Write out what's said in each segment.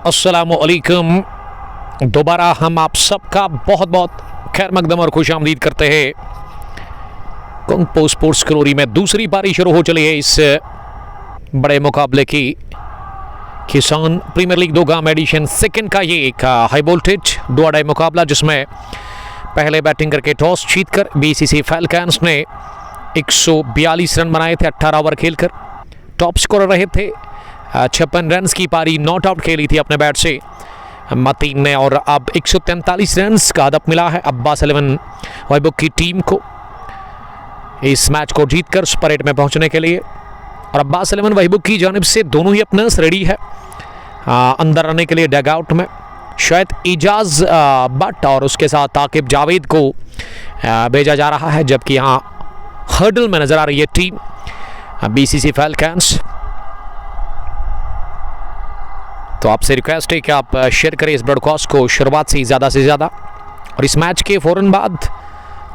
अस्सलामुअलैकुम। दोबारा हम आप सबका बहुत बहुत खैर मकदम और खुश आमदीद करते हैं। कुंगपो स्पोर्ट्स क्लोरी में दूसरी पारी शुरू हो चली है इस बड़े मुकाबले की। किसान प्रीमियर लीग 2 गांव एडिशन सेकंड का ये एक हाई वोल्टेज दो अड़ाई मुकाबला, जिसमें पहले बैटिंग करके टॉस जीतकर बीसीसी फैल्कन्स ने 142 रन बनाए थे 18 ओवर खेलकर। टॉप स्कोरर रहे थे 56 रन की पारी नॉट आउट खेली थी अपने बैट से मतीन ने, और अब 143 रन का हदफ मिला है अब्बास 11 वहीबुक की टीम को इस मैच को जीतकर सुपर 8 में पहुंचने के लिए। और अब्बास 11 वहीबुक की जानिब से दोनों ही अपनर्स रेडी है अंदर आने के लिए डगआउट में। शायद इजाज बट और उसके साथ आकिब जावेद को भेजा जा रहा है, जबकि यहाँ हर्डल में नजर आ रही है टीम बीसीसी फैल्कन्स। तो आपसे रिक्वेस्ट है कि आप शेयर करें इस ब्रॉडकास्ट को शुरुआत से ज़्यादा और इस मैच के फ़ौरन बाद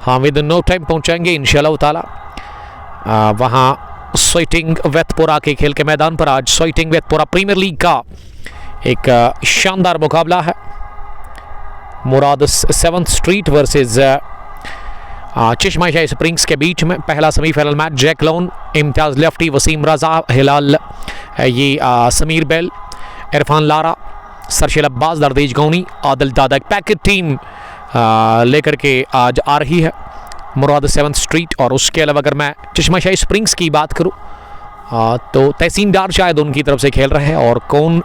हम विद नो टाइम पहुंचाएंगे इंशाल्लाह ताला वहाँ सोइटिंग वेतपुरा के खेल के मैदान पर। आज सोइटिंग वेतपुरा प्रीमियर लीग का एक शानदार मुकाबला है। मुराद 7th स्ट्रीट वर्सेस चश्मा शाही स्प्रिंग्स के बीच में पहला semifinal match. Jack Lone, Imtiaz lefty, Waseem Raza, Hilal ये समीर बेल, इरफान लारा, सरशिल अब्बास, दरदेज गौनी, आदिल दादा पैकेट टीम लेकर के आज आ रही है मुराद 7th स्ट्रीट। और उसके अलावा अगर मैं चश्मा शाही स्प्रिंग्स की बात करूँ तो तहसीन डार शायद उनकी तरफ से खेल रहे हैं, और कौन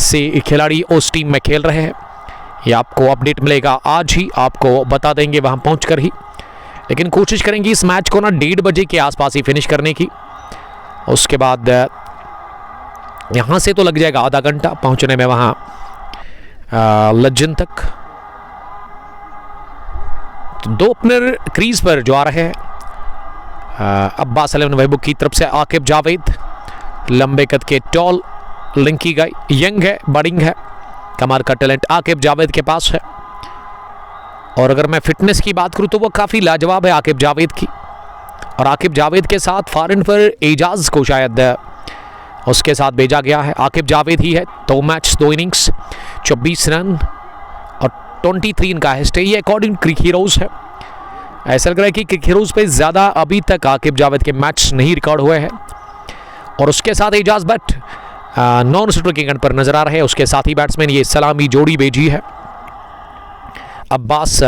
से खिलाड़ी उस टीम में खेल रहे हैं ये आपको अपडेट मिलेगा, आज ही आपको बता देंगे वहाँ पहुँच ही। लेकिन कोशिश करेंगे इस मैच को ना 1:30 बजे के आसपास ही फिनिश करने की। उसके बाद यहाँ से तो लग जाएगा आधा घंटा पहुँचने में वहाँ लज्जन तक। तो दो ओपनर क्रीज पर जो आ रहे हैं अब्बास 11 वहीबुक की तरफ से आकिब जावेद, लंबे कद के टॉल लिंकी गाय, यंग है, बडिंग है, कमाल का टैलेंट आकिब जावेद के पास है। और अगर मैं फिटनेस की बात करूं तो वो काफ़ी लाजवाब है आकिब जावेद की। और आकिब जावेद के साथ फॉरन पर एजाज को शायद उसके साथ भेजा गया है। आकिब जावेद ही है, 2 मैच 2 इनिंग्स 24 रन और 23 इनका हिस्ट है। ये अकॉर्डिंग क्रिक हीरोज है। ऐसा लग रहा है कि क्रिक हीरोज पे ज़्यादा अभी तक आकिब जावेद के मैच नहीं रिकॉर्ड हुए हैं। और उसके साथ Ejaz but non striking end पर नजर आ रहे हैं। उसके साथ ही बैट्समैन ये सलामी जोड़ी भेजी है अब्बास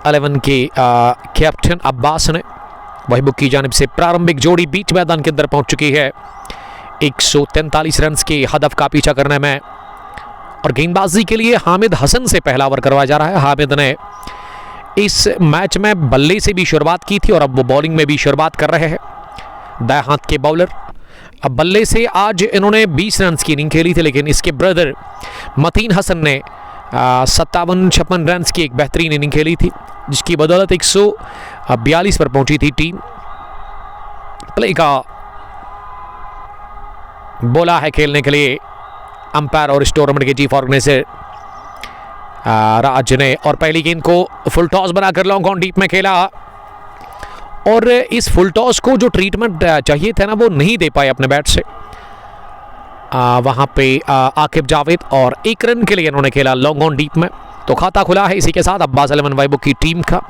11 के कैप्टन अब्बास ने वहीबुक की जानिब से। प्रारंभिक जोड़ी बीच मैदान के अंदर पहुंच चुकी है 143 रन के हदफ का पीछा करने में। और गेंदबाजी के लिए हामिद हसन से पहला ओवर करवाया जा रहा है। हामिद ने इस मैच में बल्ले से भी शुरुआत की थी और अब वो बॉलिंग में भी शुरुआत कर रहे हैं। दाएं हाथ के बॉलर। अब बल्ले से आज इन्होंने 20 रन की इनिंग खेली थी, लेकिन इसके ब्रदर मतीन हसन ने 57-56 रन की एक बेहतरीन इनिंग खेली थी, जिसकी बदौलत 142 पर पहुंची थी टीम। प्ले का बोला है खेलने के लिए अंपायर और इस टूर्नामेंट के चीफ ऑर्गेनाइजर राज ने। और पहली गेंद को फुल टॉस बनाकर लॉन्ग ऑन डीप में खेला, और इस फुल टॉस को जो ट्रीटमेंट चाहिए था ना वो नहीं दे पाए अपने बैट से वहाँ पे आकिब जावेद, और 1 रन के लिए इन्होंने खेला लॉन्ग ऑन डीप में। तो खाता खुला है इसी के साथ अब्बास 11 वहीबुक की टीम का।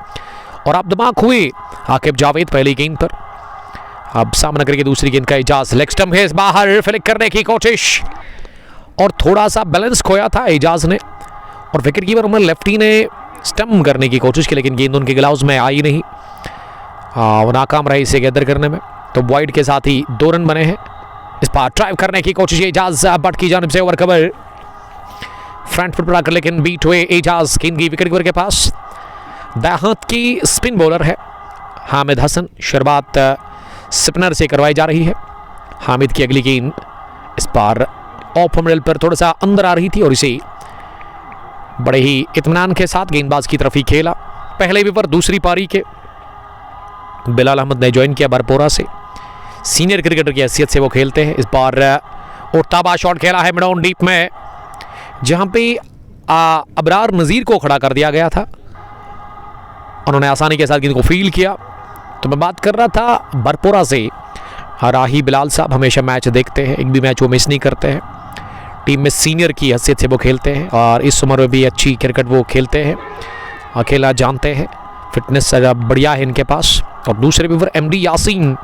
और अब दिमाग हुए आकिब जावेद पहली गेंद पर। अब सामना करके दूसरी गेंद का एजाज, लेग स्टंप है बाहर, फ्लिक करने की कोशिश और थोड़ा सा बैलेंस खोया था एजाज ने, और विकेट कीपर उमर लेफ्टी ने स्टंप करने की कोशिश की, लेकिन गेंद उनके ग्लव्स में आई नहीं। वो नाकाम रहे इसे गैदर करने में। तो वाइड के साथ ही 2 रन बने हैं। इस बार ड्राइव करने की कोशिश एजाज बट की जानिब से ओवर कवर फ्रंट फुट पर आकर, लेकिन बीट हुए एजाज गेंद की विकेट कीपर के पास। दाएं हाथ की स्पिन बॉलर है हामिद हसन। शुरुआत स्पिनर से करवाई जा रही है। हामिद की अगली गेंद इस बार ऑफ मिडल पर थोड़ा सा अंदर आ रही थी, और इसे बड़े ही इत्मीनान के साथ गेंदबाज की तरफ ही खेला। पहले भी पर दूसरी पारी के बिलाल अहमद ने ज्वाइन किया बरपोरा से, सीनियर क्रिकेटर की हैसियत से वो खेलते हैं। इस बार उठताबा शॉट खेला है मिड ऑन डीप में, जहां पे अबरार नज़ीर को खड़ा कर दिया गया था। उन्होंने आसानी के साथ गेंद को फील्ड किया। तो मैं बात कर रहा था बरपोरा से राही बिलाल साहब हमेशा मैच देखते हैं, एक भी मैच वो मिस नहीं करते हैं। टीम में सीनियर की हैसियत से वो खेलते हैं और इस उम्र में भी अच्छी क्रिकेट वो खेलते हैं, अकेला जानते हैं। फिटनेस बढ़िया है इनके पास। और दूसरे ओवर एमडी यासीन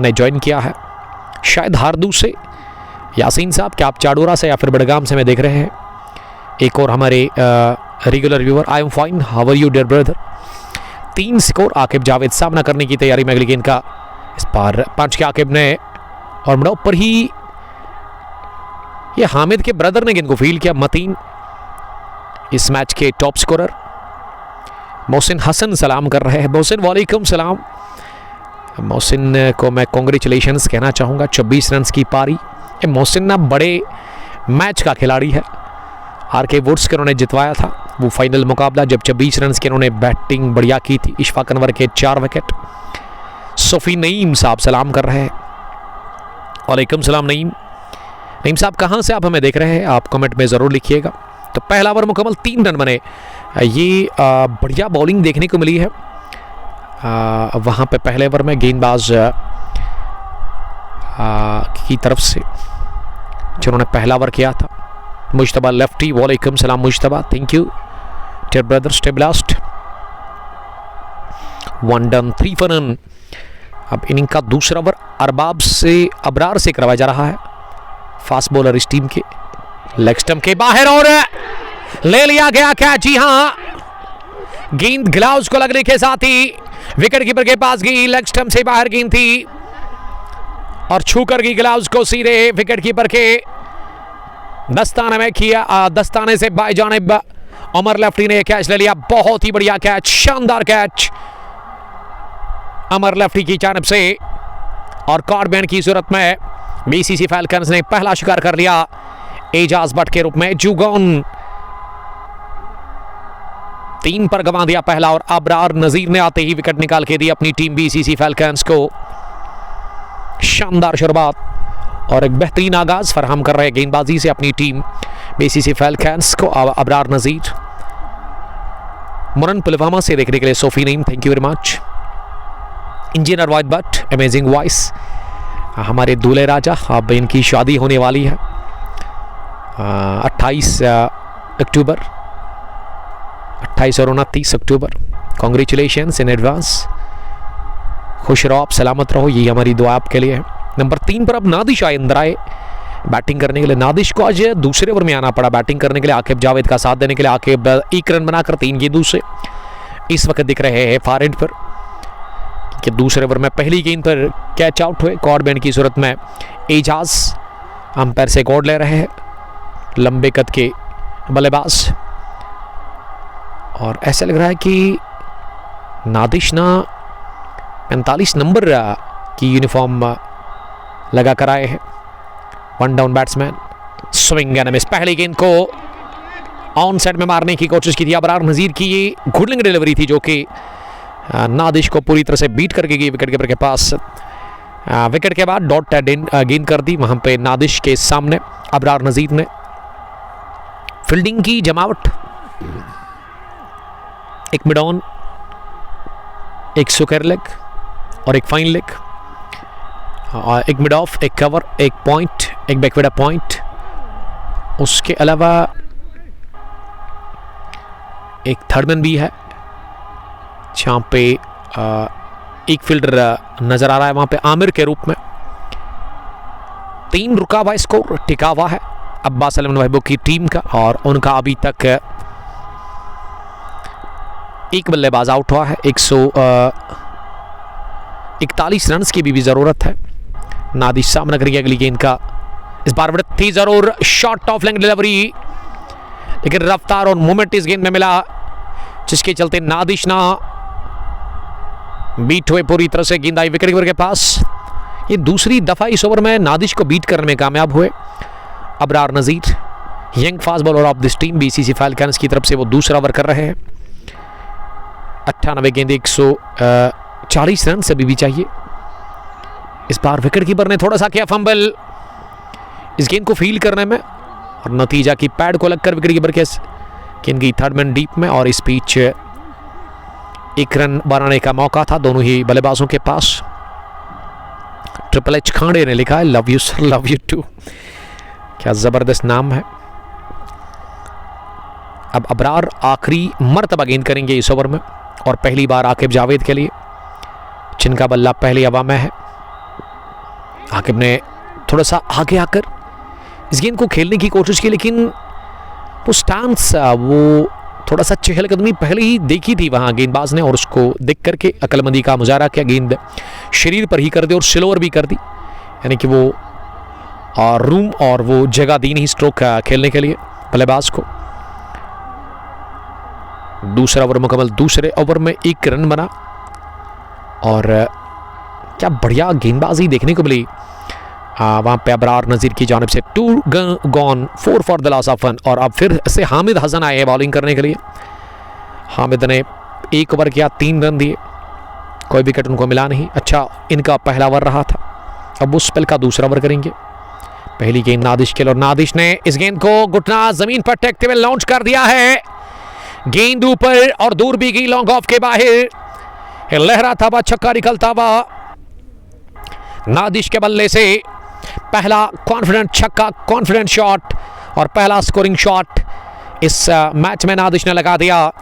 ने ज्वाइन किया है, शायद हारदू से। यासीन साहब क्या आप चाडोरा से या फिर बड़गाम से मैं देख रहे हैं। एक और हमारे regular viewer, I am fine, how are you dear brother. 3 score Aqib Javed सामना करने की तैयारी में अगली गेंद का। इस बार 5 के आकिब ने और बड़ा ऊपर ही ये हामिद के ब्रदर ने गेंद को फील किया। मतीन इस मैच के टॉप स्कोरर। मोहसिन हसन सलाम कर रहे हैं। मोहसिन वालेकुम सलाम। मोहसिन को मैं कॉन्ग्रेचुलेशंस कहना चाहूँगा, 24 रन की पारी। मोहसिन ना बड़े मैच का खिलाड़ी है। आरके वुड्स के उन्होंने जितवाया था वो फाइनल मुकाबला, जब 24 रन के उन्होंने बैटिंग बढ़िया की थी। इशफाक अनवर के 4 विकेट। सोफी नईम साहब सलाम कर रहे हैं। वालेकुम सलाम नईम। नईम साहब कहाँ से आप हमें देख रहे हैं, आप कमेंट में ज़रूर लिखिएगा। तो पहला ओवर मुकम्मल, 3 रन बने। ये बढ़िया बॉलिंग देखने को मिली है वहाँ पे पहले ओवर में गेंदबाज की तरफ से जिन्होंने पहला ओवर किया था। मुश्तबा लेफ्टी, वालेकुम सलाम Mushtaba, thank you dear brother, stay blessed. 1 done 3 for none। अब इनिंग का दूसरा ओवर अबरार से करवाया जा रहा है। फास्ट बॉलर इस टीम के। लेग स्टंप के बाहर और ले लिया गया कैच। जी हाँ, गेंद ग्लव्स को लगने के साथ ही विकेट कीपर के पास गई। लेग स्टंप से बाहर गेंद थी और छू कर गई ग्लव्स को सीधे विकेट कीपर के दस्ताने में किया। दस्ताने से बाई जानिब उमर लेफ्टी ने कैच ले लिया। बहुत ही बढ़िया कैच, शानदार कैच अमर लेफ्टी की जानिब से। और कार्ड बैन की सूरत में बीसीसी फैल्कन्स ने पहला शिकार कर लिया एजाज भट्ट के रूप में। जुगौन 3 पर गंवा दिया पहला और अबरार नजीर ने आते ही विकेट निकाल के दी अपनी टीम बीसीसी फैल्कन्स को। शानदार शुरुआत और एक बेहतरीन आगाज फराहम कर रहे गेंदबाजी से अपनी टीम बीसीसी फैल्कन्स को। अबरार नजीर। मुरन पुलवामा से देखने के लिए Sophie Naeem, thank you very much. Engineer white Bhatt, amazing voice. हमारे दूल्हे राजा, अब इनकी शादी होने वाली है 28 अक्टूबर, 28 और 29 अक्टूबर। Congratulations in advance. खुश रहो आप, सलामत रहो, यही हमारी दुआ आपके लिए है। नंबर 3 पर अब नादिश आए अंदर आए बैटिंग करने के लिए। नादिश को आज दूसरे ओवर में आना पड़ा बैटिंग करने के लिए, आकिब जावेद का साथ देने के लिए। आकिब 1 रन बनाकर 3 गेंदों से इस वक्त दिख रहे हैं फार एंड पर कि दूसरे ओवर में पहली गेंद पर कैच आउट हुए कॉर्ड बैन की सूरत में। एजाज अंपायर से कॉर्ड ले रहे हैं, लंबे कद के बल्लेबाज। और ऐसा लग रहा है कि नादिश ना 45 नंबर की यूनिफॉर्म लगा कर आए हैं। 1 down batsman, swing and miss. पहली गेंद को ऑन साइड में मारने की कोशिश की थी अबरार नजीर की। ये गुडलिंग डिलीवरी थी जो कि नादिश को पूरी तरह से बीट करके गई विकेट कीपर के पास। विकेट के बाद डॉट गेंद कर दी वहां पे नादिश के सामने अबरार नजीर ने। फील्डिंग की जमावट, एक मिड ऑन, एक सुकर लेग और एक फाइन लेग, एक मिड ऑफ, एक कवर, एक पॉइंट, एक बैकवर्ड पॉइंट। उसके अलावा एक थर्ड मैन भी है जहाँ पे एक फील्डर नजर आ रहा है वहां पे आमिर के रूप में। 3 रुका हुआ स्कोर टिका हुआ है अब्बास अलम महबूब की टीम का और उनका अभी तक एक बल्लेबाज आउट हुआ है। 141 रन की भी जरूरत है। नादिश सामना करेंगे अगली गेंद का। इस बार बड़ी थी जरूर शॉर्ट ऑफ लेंथ डिलीवरी, लेकिन रफ्तार और मोमेंट इस गेंद में मिला जिसके चलते नादिश ना बीट हुए पूरी तरह से। गेंद आई विकेट कीपर के पास। ये दूसरी दफा इस ओवर में नादिश को बीट करने में कामयाब हुए Abrar Nazir, young fast bowler of this team BCC Falcons की तरफ से। वो दूसरा ओवर कर रहे हैं। 98 गेंद 140 रन से भी चाहिए। इस बार विकेट कीपर ने थोड़ा सा किया फंबल इस गेंद को फील करने में और नतीजा की पैड को लगकर विकेट कीपर के गेंद की थर्ड मैन डीप में। और इस पिच 1 रन बनाने का मौका था दोनों ही बल्लेबाजों के पास। ट्रिपल एच खांडे ने लिखा है, love you sir, love you too. क्या ज़बरदस्त नाम है। अब अबरार आखिरी मर्तबा गेंद करेंगे इस ओवर में, और पहली बार आकिब जावेद के लिए, जिनका बल्ला पहली हवा में है। आकिब ने थोड़ा सा आगे आकर इस गेंद को खेलने की कोशिश की, लेकिन वो स्टांस, वो थोड़ा सा चहलकदमी पहले ही देखी थी वहाँ गेंदबाज ने, और उसको देख करके अक्लमंदी का मुजाहरा किया। गेंद शरीर पर ही कर दी और स्लोअर भी कर दी, यानी कि वो रूम और वो जगह दी नहीं स्ट्रोक खेलने के लिए बल्लेबाज को। दूसरा ओवर मुकम्मल। दूसरे ओवर में 1 रन बना, और क्या बढ़िया गेंदबाजी देखने को मिली वहाँ पे अबरार नज़ीर की जानिब से। 2 gone 4 for the loss of 1। और अब फिर से हामिद हसन आए हैं बॉलिंग करने के लिए। हामिद ने 1 ओवर किया, 3 रन दिए, कोई विकेट उनको मिला नहीं। अच्छा इनका पहला ओवर रहा था, अब उस स्पेल का दूसरा ओवर करेंगे। पहली गेंद नादिश के लिए, और नादिश ने इस गेंद को घुटना ज़मीन पर टेकते हुए लॉन्च कर दिया है। गेंद ऊपर और दूर भी गई, लॉन्ग ऑफ के बाहर लहराता हुआ छक्का निकलता हुआ नादिश के बल्ले से। पहला कॉन्फिडेंट छक्का, कॉन्फिडेंट शॉट और पहला स्कोरिंग शॉट इस मैच में नादिश ने लगा दिया,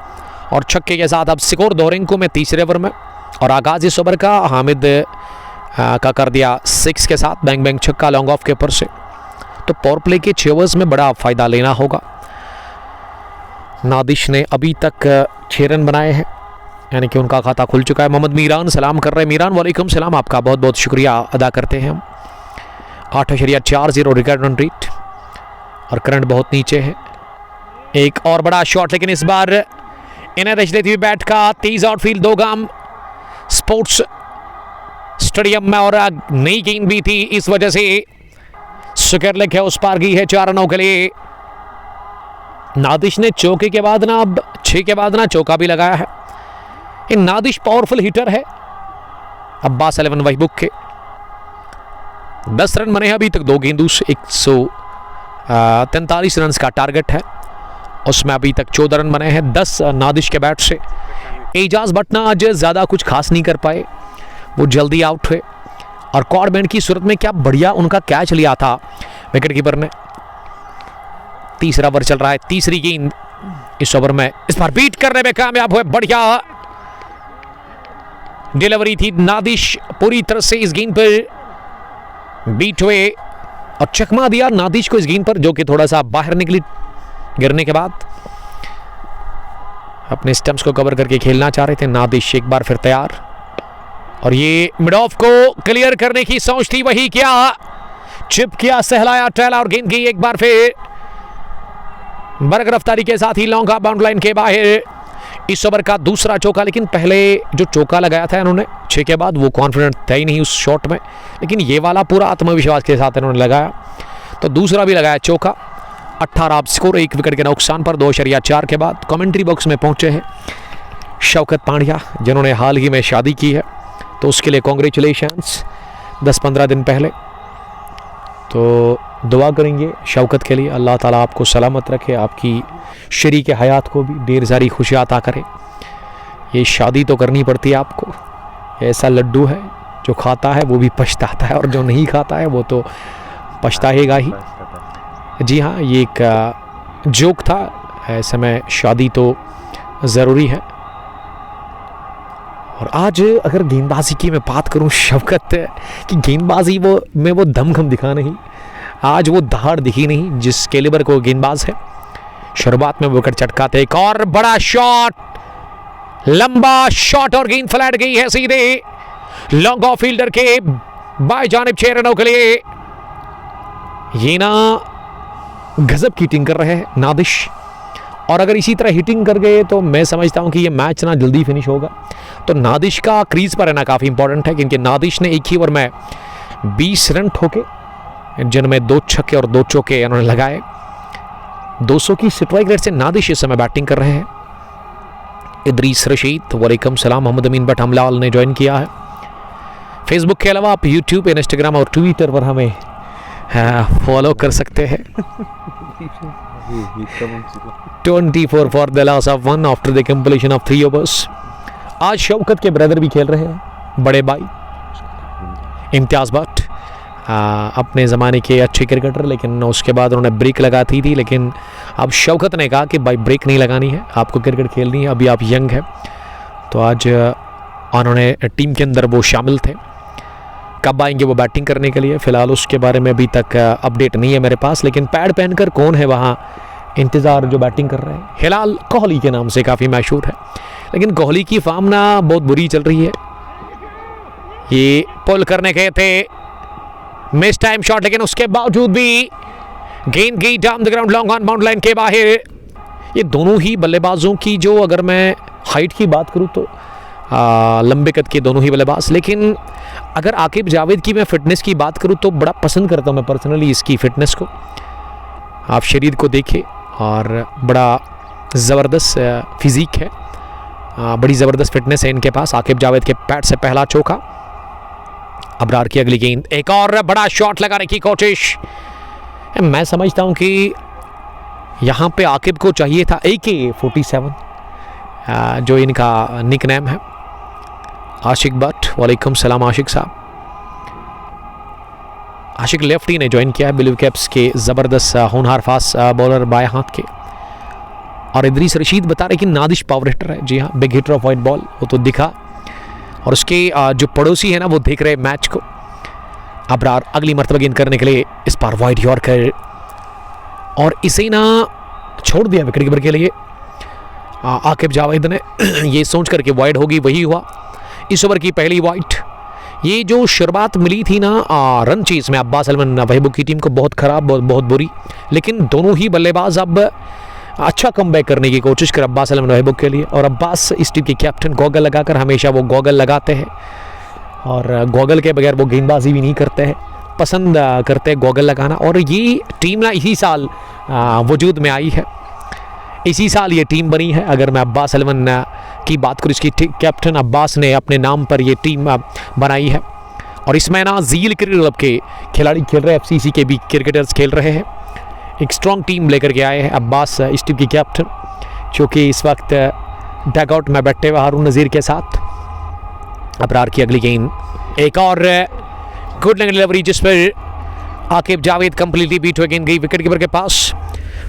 और छक्के के साथ अब स्कोर 2 रनों में तीसरे ओवर में। और आगाज इस ओवर का हामिद का कर दिया 6 के साथ, बैंग बैंग छक्का लॉन्ग ऑफ के ऊपर से। तो पावर प्ले के 6 ओवर्स में बड़ा फ़ायदा लेना होगा। नादिश ने अभी तक 6 रन बनाए हैं, यानी कि उनका खाता खुल चुका है। मोहम्मद मीरान सलाम कर रहे हैं। मीरान वालेकुम सलाम, आपका बहुत बहुत शुक्रिया अदा करते हैं हम। 8.40 रिकॉर्ड रन रेट, और करंट बहुत नीचे है। एक और बड़ा शॉट, लेकिन इस बार इन्हें रच देती हुई बैट का तेज आउटफील्ड दोगाम स्पोर्ट्स स्टेडियम में, और नई गेंद भी थी, इस वजह से सुकर लेके उस पार गई है 4 रनों के लिए। नादिश ने चौके के बाद ना, अब 6 के बाद ना चौका भी लगाया है। ये नादिश पावरफुल हिटर है। अब्बास 11 वही बुक के 10 रन बने हैं अभी तक, 2 गेंदों से 143 रन का टारगेट है, उसमें अभी तक 14 रन बने हैं, 10 नादिश के बैट से। एजाज भटना आज ज़्यादा कुछ खास नहीं कर पाए, वो जल्दी आउट हुए, और कॉर्बेंड की सूरत में क्या बढ़िया उनका कैच लिया था विकेट कीपर ने। तीसरा ओवर चल रहा है, तीसरी गेंद इस ओवर में, इस बार बीट करने में कामयाब हुए। बढ़िया डिलीवरी थी, नादिश पूरी तरह से इस गेंद पर बीट हुए और चकमा दिया नादिश को इस गेंद पर, जो कि थोड़ा सा बाहर निकली गिरने के बाद। अपने स्टंप्स को कवर करके खेलना चाह रहे थे नादिश, एक बार फिर तैयार, और ये मिड ऑफ को क्लियर करने की सोच थी, वही किया, चिप किया, सहलाया, टहला और गेंद की एक बार फिर बरग रफ्तारी के साथ ही लॉन्ग ऑफ बाउंड लाइन के बाहर। इस ओवर का दूसरा चौका, लेकिन पहले जो चौका लगाया था इन्होंने 6 के बाद, वो कॉन्फिडेंट था ही नहीं उस शॉट में, लेकिन ये वाला पूरा आत्मविश्वास के साथ इन्होंने लगाया, तो दूसरा भी लगाया चौका। 18 स्कोर, 1 विकेट के नुकसान पर 2.4 के बाद। कमेंट्री बॉक्स में पहुंचे हैं शौकत पांड्या, जिन्होंने हाल ही में शादी की है, तो उसके लिए कॉन्ग्रेचुलेशंस 10-15 दिन पहले। तो दुआ करेंगे शौकत के लिए, अल्लाह ताला आपको सलामत रखे, आपकी शरीक हयात को भी ढेर सारी खुशियाँ अता करे। ये शादी तो करनी पड़ती है आपको, ऐसा लड्डू है जो खाता है वो भी पछताता है, और जो नहीं खाता है वो तो पछताएगा ही। जी हाँ, ये एक जोक था, ऐसे में शादी तो ज़रूरी है। और आज अगर गेंदबाजी की मैं बात करूं शौकत, कि गेंदबाजी वो दमखम दिखा नहीं, आज वो दहाड़ दिखी नहीं जिस कैलिबर को गेंदबाज है। शुरुआत में विकेट चटकाते, एक और बड़ा शॉट, लंबा शॉट, और गेंद फ्लैट गई है सीधे लॉन्ग ऑफ फील्डर के बाएं जानिब 6 रनों के लिए। ये ना गजब की हिटिंग कर रहे हैं नादिश, और अगर इसी तरह हिटिंग कर गए तो मैं समझता हूं कि ये मैच ना जल्दी फिनिश होगा। तो नादिश का क्रीज पर रहना काफ़ी इंपॉर्टेंट है, क्योंकि नादिश ने एक ही ओवर में 20 रन ठोके, जिनमें 2 छक्के और 2 चौके उन्होंने लगाए। 200 की स्ट्राइक रेट से नादिश इस समय बैटिंग कर रहे हैं। इदरीस रशीद वालेकुम सलाम, मोहम्मद अमीन भट्ट हमलाल ने ज्वाइन किया है। फेसबुक के अलावा आप यूट्यूब, इंस्टाग्राम और ट्विटर पर हमें फॉलो कर सकते हैं। 24 for the loss of 1 after the completion of 3 overs. आज शौकत के ब्रदर भी खेल रहे हैं, बड़े भाई इम्तियाज भट्ट। अपने ज़माने के अच्छे क्रिकेटर, लेकिन उसके बाद उन्होंने ब्रेक लगाती थी। लेकिन अब शौकत ने कहा कि भाई ब्रेक नहीं लगानी है, आपको क्रिकेट खेलनी है, अभी आप यंग है। तो आज उन्होंने टीम के अंदर वो शामिल थे। कब आएंगे वो बैटिंग करने के लिए, फ़िलहाल उसके बारे में अभी तक अपडेट नहीं है मेरे पास। लेकिन पैड पहनकर कौन है वहाँ इंतज़ार जो बैटिंग कर रहे हैं, हिलाल कोहली के नाम से काफ़ी मशहूर है। लेकिन कोहली की फॉर्म ना बहुत बुरी चल रही है। ये पुल करने गए थे, मिस टाइम शॉट, लेकिन उसके बावजूद भी गेंद गई down the ground long on bound line के बाहर। ये दोनों ही बल्लेबाजों की, जो अगर मैं हाइट की बात करूं तो लंबे कद के दोनों ही बल्लेबाज। लेकिन अगर आकिब जावेद की मैं फ़िटनेस की बात करूं तो बड़ा पसंद करता हूं मैं पर्सनली इसकी फ़िटनेस को। आप शरीर को देखें और बड़ा ज़बरदस्त फिज़ीक है, बड़ी ज़बरदस्त फिटनेस है इनके पास। आकिब जावेद के पैड से पहला चौका। अबरार की अगली गेंद, एक और बड़ा शॉट लगाने की कोशिश। मैं समझता हूं कि यहाँ पे आकिब को चाहिए था AK-47, जो इनका निकनेम है। आशिक भट्ट, वालेकुम सलाम आशिक साहब। आशिक लेफ्टी ने ज्वाइन किया है ब्लू कैप्स के, ज़बरदस्त होनहार फास्ट बॉलर बाएं हाथ के। और इदरीस रशीद बता रहे कि नादिश पावर हिटर है। जी हाँ, big hitter of white ball, वो तो दिखा। और उसके जो पड़ोसी है ना वो देख रहे मैच को। अबरार अगली मरतबा गेंद करने के लिए, इस बार वाइड यॉर्कर, और इसे ना छोड़ दिया विकेट कीपर के लिए। आकिब जावेद ने ये सोच करके वाइड होगी, वही हुआ। इस ओवर की पहली वाइड। ये जो शुरुआत मिली थी ना रन चेज में अब्बास अलमन वहीबुक की टीम को, बहुत ख़राब, बहुत बुरी। लेकिन दोनों ही बल्लेबाज अब अच्छा कमबैक करने की कोशिश कर अब्बास अलमन वहीबुक के लिए। और अब्बास इस टीम के कैप्टन, गॉगल लगाकर हमेशा वो गॉगल लगाते हैं, और गॉगल के बगैर वो गेंदबाजी भी नहीं करते हैं, पसंद करते हैं गॉगल लगाना। और ये टीम ना इसी साल वजूद में आई है, इसी साल ये टीम बनी है। अगर मैं अब्बास अलमन की बात करूँ, इसकी कैप्टन अब्बास ने अपने नाम पर ये टीम बनाई है। और इसमें ना झील क्रिकेट क्लब के खिलाड़ी खेल रहे हैं, FCC के भी क्रिकेटर्स खेल रहे हैं। एक स्ट्रॉन्ग टीम लेकर के आए हैं अब्बास, इस टीम की कैप्टन, जो कि इस वक्त डगआउट में बैठे हुए हारून नज़ीर के साथ। अबरार की अगली गेंद, एक और गुड लेग डिलीवरी, जिस पर आकिब जावेद कंप्लीटली बीट हुए, गेंद गई विकेट कीपर के पास।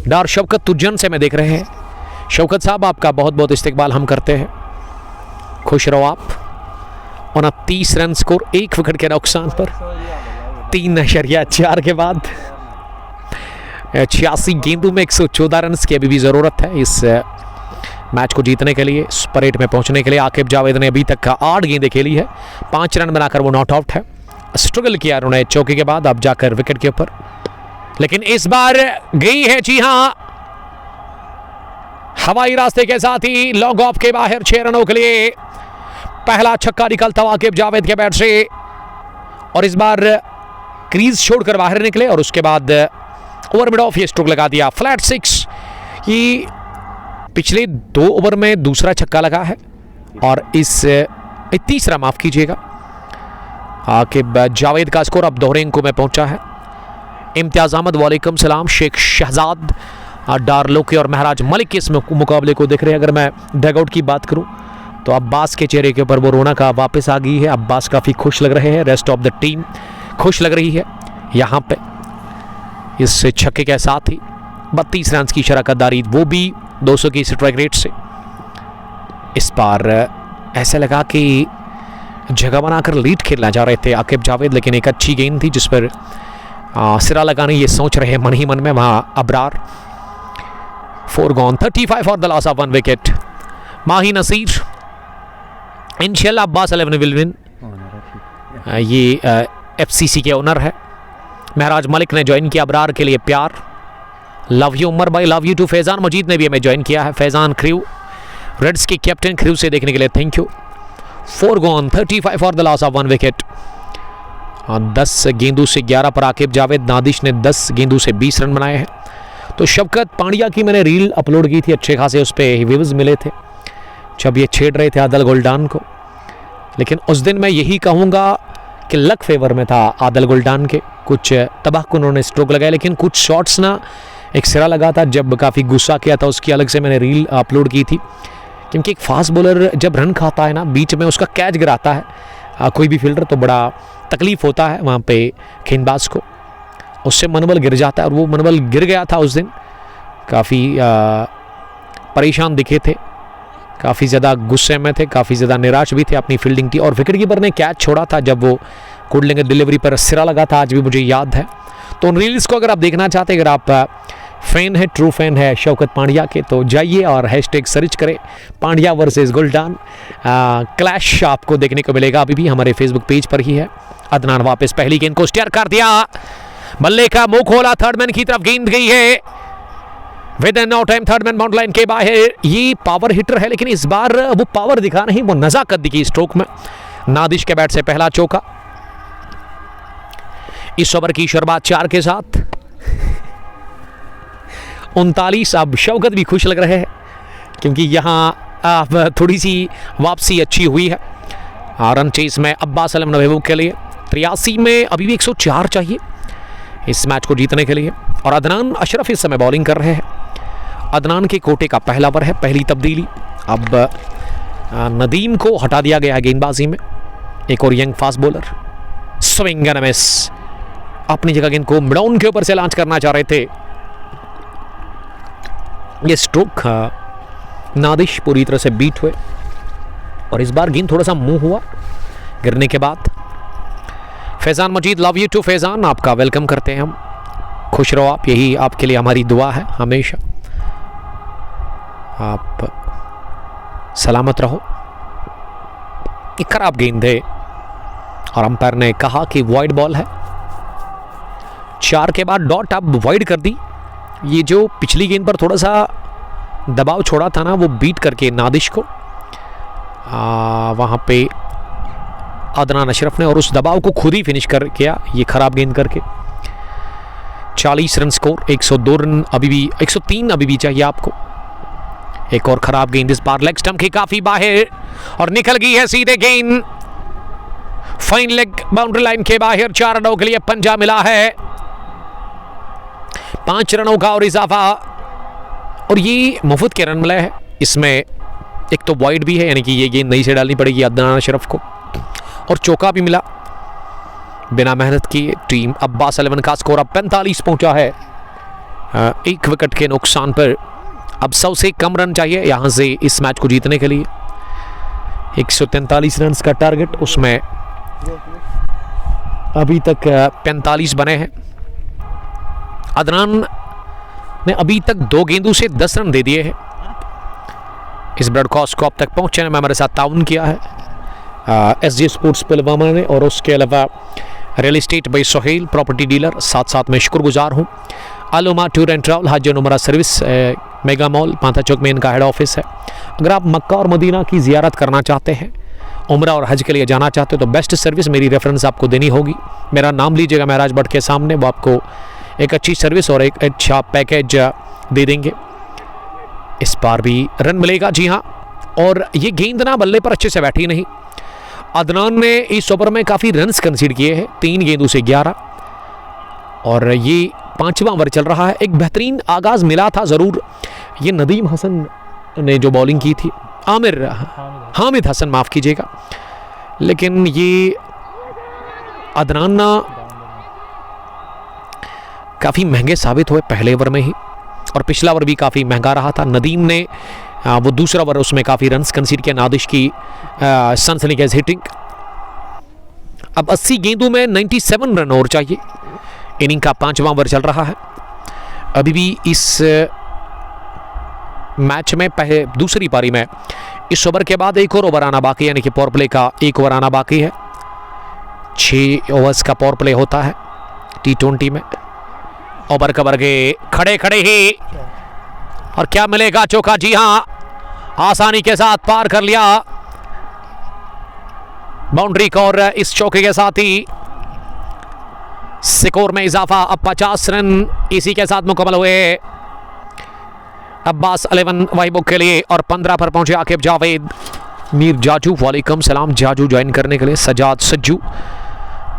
डार शौकत तुजन से मैं देख रहे हैं। शौकत साहब, आपका बहुत बहुत इस्तकबाल हम करते हैं, खुश रहो आप। 29 रन स्कोर, 1 विकेट के नुकसान पर, 3.4 के बाद 86 गेंदों में 114 रन की अभी भी ज़रूरत है इस मैच को जीतने के लिए, सुपर 8 में पहुंचने के लिए। आकिब जावेद ने अभी तक 8 गेंदें खेली है, 5 रन बनाकर वो नॉट आउट है। स्ट्रगल किया उन्होंने चौके के बाद, अब जाकर विकेट के ऊपर। लेकिन इस बार गई है, जी हां, हवाई रास्ते के साथ ही लॉन्ग ऑफ के बाहर 6 रनों के लिए पहला छक्का निकलता हुआ आकिब जावेद के बैट से। और इस बार क्रीज छोड़कर बाहर निकले, और उसके बाद ओवर मिड ऑफ ये स्ट्रोक लगा दिया, फ्लैट 6। ये पिछले 2 ओवर में दूसरा छक्का लगा है, और इस तीसरा, माफ कीजिएगा। आकिब जावेद का स्कोर अब दोहरे अंकों में पहुंचा है। इम्तियाज अहमद, वालेकुम सलाम। शेख शहजाद, डारलोके और महराज मलिक के इस मुकाबले को देख रहे हैं। अगर मैं डगआउट की बात करूं तो अब्बास के चेहरे के ऊपर वो रौनक वापस आ गई है। अब्बास काफ़ी खुश लग रहे हैं, रेस्ट ऑफ द टीम खुश लग रही है यहाँ पे इस छक्के के साथ ही। 32 रन की शराकतदारी, वो भी 200 की स्ट्राइक रेट से। इस बार ऐसा लगा कि जगह बनाकर लीड खेलना जा रहे थे आकिब जावेद, लेकिन एक अच्छी गेंद थी जिस पर सिरा लगाने ये सोच रहे हैं मन ही मन में वहाँ Abrar. 4 gone, 35 for the loss of 1 wicket. Mahi Naseer, इंशाल्लाह अब्बास अलमन विल विन, ये FCC के ओनर है। महराज मलिक ने ज्वाइन किया अबरार के लिए, प्यार, लव यू उमर भाई, लव यू टू। फैज़ान मजीद ने भी हमें ज्वाइन किया है। फैज़ान क्रू, रेड्स के कैप्टन, क्रू से देखने के लिए thank you. 4 gone, 35 for the loss of 1 wicket. 10 गेंदों से 11 पर आकिब जावेद। नादिश ने 10 गेंदों से 20 रन बनाए हैं। तो शफकत पांड्या की मैंने रील अपलोड की थी, अच्छे खासे उस पर व्यूज़ मिले थे जब ये छेड़ रहे थे आदिल गुलडान को। लेकिन उस दिन मैं यही कहूँगा कि लक फेवर में था आदिल गुलडान के, कुछ तबाहकुन उन्होंने स्ट्रोक लगाया, लेकिन कुछ शॉट्स ना एक सिरा लगा था जब काफ़ी गुस्सा किया था, उसकी अलग से मैंने रील अपलोड की थी। क्योंकि एक फास्ट बॉलर जब रन खाता है ना, बीच में उसका कैच गिराता है कोई भी फील्डर, तो बड़ा तकलीफ होता है वहाँ पे गेंदबाज को, उससे मनोबल गिर जाता है और वो मनोबल गिर गया था उस दिन। काफ़ी परेशान दिखे थे, काफ़ी ज़्यादा गुस्से में थे, काफ़ी ज़्यादा निराश भी थे अपनी फील्डिंग की। और विकेट कीपर ने कैच छोड़ा था जब वो कुंडलिंग डिलीवरी पर सिरा लगा था, आज भी मुझे याद है। तो उन रील्स को अगर आप देखना चाहते हैं, अगर आप फैन है, ट्रू फैन है शौकत पांड्या के, तो जाइए और हैशटैग सर्च करें पांड्या वर्सेस गुल्टान। क्लैश आपको देखने को मिलेगा, अभी भी हमारे फेसबुक पेज पर ही है। अदनान वापस पहली गेंद को स्टेयर कर दिया, बल्ले का मुंह खोला, थर्डमैन की तरफ गेंद गई है within no time, third man bound line के बाहर। ये पावर हिटर है, लेकिन इस बार वो पावर दिखा नहीं, वो नजाकत दिखी स्ट्रोक में। नादिश के बैट से पहला चौका। इस ओवर की शुरुआत 4 के साथ 39। अब शौकत भी खुश लग रहे हैं क्योंकि यहाँ थोड़ी सी वापसी अच्छी हुई है। रन चेस में अब्बास अलम महबूब के लिए 83 में अभी भी 104 चाहिए इस मैच को जीतने के लिए। और अदनान अशरफ इस समय बॉलिंग कर रहे हैं। अदनान के कोटे का पहला ओवर है, पहली तब्दीली। अब नदीम को हटा दिया गया है गेंदबाजी में। एक और young fast bowler, swing and miss. अपनी जगह गेंद को मिडॉन के ऊपर से लॉन्च करना चाह रहे थे। ये स्ट्रोक नादिश पूरी तरह से बीट हुए और इस बार गेंद थोड़ा सा मुंह हुआ गिरने के बाद। फैजान मजीद, लव यू टू फैजान, आपका वेलकम करते हैं हम। खुश रहो आप, यही आपके लिए हमारी दुआ है हमेशा। आप सलामत रहो। एक खराब गेंद है और अंपायर ने कहा कि वाइड बॉल है। 4 के बाद डॉट अब वाइड कर दी। ये जो पिछली गेंद पर थोड़ा सा दबाव छोड़ा था ना, वो बीट करके नादिश को वहाँ पे अदनान अशरफ ने, और उस दबाव को खुद ही फिनिश कर किया ये खराब गेंद करके। 40 रन स्कोर, 102 रन अभी भी, 103 अभी भी चाहिए आपको। एक और खराब गेंद, इस बार लेग स्टंप की काफी बाहर और निकल गई है सीधे गेंद फाइन लेग बाउंड्री लाइन के बाहर। 4 रनों के लिए पंजा मिला है, 5 रनों का और इजाफा। और ये मुफ्त के रन मिले हैं इसमें। एक तो वाइड भी है, यानी कि ये गेंद नहीं से डालनी पड़ेगी अदनान अशरफ को, और चौका भी मिला बिना मेहनत की। टीम अब्बास 11 का स्कोर अब 45 पहुंचा है 1 विकेट के नुकसान पर। अब 100 से कम रन चाहिए यहां से इस मैच को जीतने के लिए। 143 रन का टारगेट, उसमें अभी तक 45 बने हैं। अदनान ने अभी तक 2 गेंदों से 10 रन दे दिए हैं। इस ब्रॉडकास्ट को अब तक पहुंचने में हमारे साथ ताउन किया है SJ स्पोर्ट्स पुलवामा ने, और उसके अलावा real estate by Sohail property dealer, साथ साथ में शुक्रगुजार हूँ। अलुमा टूर एंड ट्रैवल हज उमरा सर्विस, मेगा मॉल पांथा चौक में इनका हेड ऑफिस है। अगर आप मक्का और मदीना की ज़ियारत करना चाहते हैं, उम्रा और हज के लिए जाना चाहते हो, तो बेस्ट सर्विस मेरी रेफरेंस आपको देनी होगी। मेरा नाम लीजिएगा महराज भट्ट के सामने, वो आपको एक अच्छी सर्विस और एक अच्छा पैकेज दे देंगे। इस बार भी रन मिलेगा, जी हाँ। और ये गेंद ना बल्ले पर अच्छे से बैठी नहीं। अदनान ने इस ओवर में काफ़ी रन्स कंसीड किए हैं, 3 गेंदों से 11, और ये 5वां ओवर चल रहा है। एक बेहतरीन आगाज़ मिला था ज़रूर, ये नदीम हसन ने जो बॉलिंग की थी, हामिद हसन माफ़ कीजिएगा, लेकिन ये अदनान ना काफ़ी महंगे साबित हुए पहले ओवर में ही, और पिछला ओवर भी काफ़ी महंगा रहा था। नदीम ने वो दूसरा ओवर, उसमें काफ़ी रन्स कंसीड किया। नादिश की सनसनीखेज हिटिंग। अब 80 गेंदों में 97 रन और चाहिए। इनिंग का 5वां ओवर चल रहा है। अभी भी इस मैच में दूसरी पारी में इस ओवर के बाद एक और ओवर आना बाकी है, यानी कि पावर प्ले का 1 ओवर आना बाकी है। 6 ओवर्स का पावर प्ले होता है T20 में। ओवर कवर के खड़े खड़े ही, और क्या मिलेगा? चौका, जी हां, आसानी के साथ पार कर लिया बाउंड्री को, और इस चौके के साथ ही स्कोर में इजाफा। अब 50 रन इसी के साथ मुकम्मल हुए अब्बास 11 वाहिबों के लिए, और 15 पर पहुंचे आकिब जावेद। मीर जाजू, वालेकुम सलाम जाजू, ज्वाइन करने के लिए। सजाद सज्जू,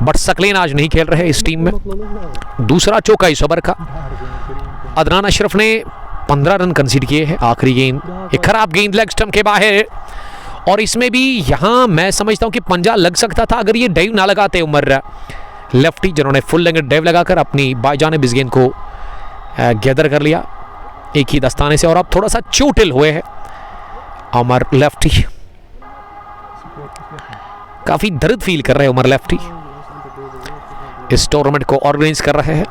बट सकलेन आज नहीं खेल रहे इस टीम में। दूसरा चौका इस ओवर का। अदनान अशरफ ने 15 रन कंसीड किए हैं। आखिरी गेंद, एक खराब गेंद लेग स्टंप के बाहर, और इसमें भी यहाँ मैं समझता हूँ कि पंजा लग सकता था अगर ये डाइव ना लगाते उमर लेफ्टी, जिन्होंने फुल लेंथ डाइव लगाकर अपनी बाईजानिब इस गेंद को गैदर कर लिया एक ही दस्ताने से। और अब थोड़ा सा चोटिल हुए हैं उमर लेफ्टी, काफ़ी दर्द फील कर रहे हैं उमर लेफ्टी। इस टूर्नामेंट को ऑर्गेनाइज कर रहे हैं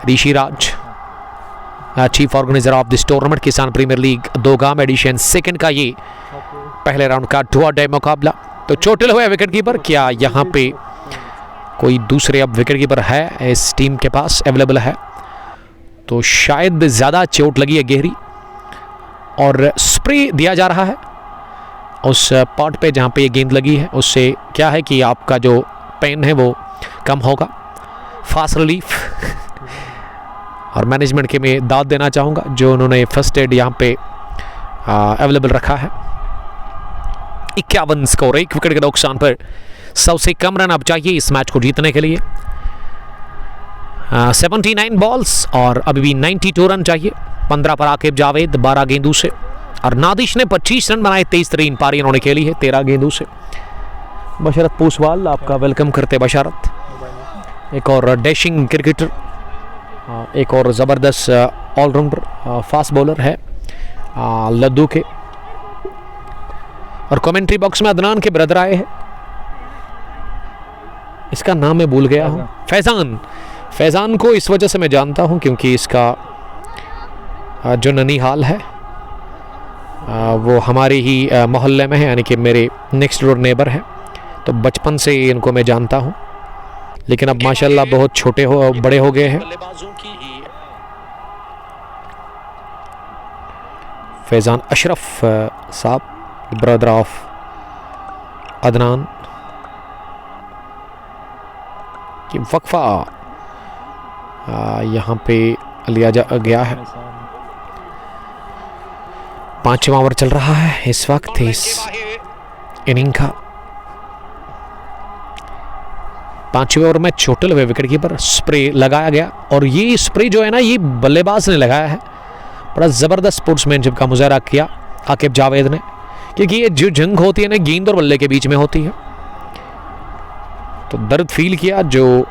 Rishi Raj, chief organiser of this tournament, Kisan premier league Dogam edition second का ये पहले राउंड का डू और डाई मुकाबला। तो चोटिल हुए विकेट कीपर, क्या यहाँ पे कोई दूसरे अब विकेट कीपर है इस टीम के पास अवेलेबल है? तो शायद ज़्यादा चोट लगी है गहरी, और स्प्रे दिया जा रहा है उस पॉट पे जहाँ पे ये गेंद लगी है। उससे क्या है कि आपका जो पेन है वो कम होगा, फास्ट रिलीफ। और मैनेजमेंट के मैं दाद देना चाहूँगा जो उन्होंने फर्स्ट एड यहाँ पे अवेलेबल रखा है। 51 स्कोर, 1 विकेट के नुकसान पर सबसे कम रन अब चाहिए इस मैच को जीतने के लिए। 79 बॉल्स और अभी भी 92 रन चाहिए। 15 पर आकिब जावेद 12 गेंदों से, और नादिश ने 25 रन बनाए, 23 पारी इन्होंने खेली है 13 गेंदों से। बशरत पूसवाल आपका वेलकम करते बशरत, एक और डैशिंग क्रिकेटर, एक और ज़बरदस्त ऑलराउंडर फास्ट बॉलर है लद्दू के। और कमेंट्री बॉक्स में अदनान के ब्रदर आए हैं, इसका नाम मैं भूल गया हूँ, फैज़ान को इस वजह से मैं जानता हूँ क्योंकि इसका जो ननिहाल है वो हमारे ही मोहल्ले में है, यानी कि मेरे नेक्स्ट डोर नेबर है। तो बचपन से इनको मैं जानता हूँ, लेकिन अब माशाल्लाह बहुत छोटे बड़े हो गए हैं। फैज़ान अशरफ साहब, ब्रदर ऑफ अदनान, कि वक्फा यहाँ पे लिया गया है। 5वां ओवर चल रहा है इस वक्त इस इनिंग का। 5वें ओवर में चोटिल हुए विकेट कीपर, स्प्रे लगाया गया, और ये स्प्रे जो है ना ये बल्लेबाज ने लगाया है। बड़ा ज़बरदस्त स्पोर्ट्समैनशिप का मुजाहरा किया आकिब जावेद ने, क्योंकि ये जो जंग होती है ना गेंद और बल्ले के बीच में होती है। तो दर्द फील किया, जो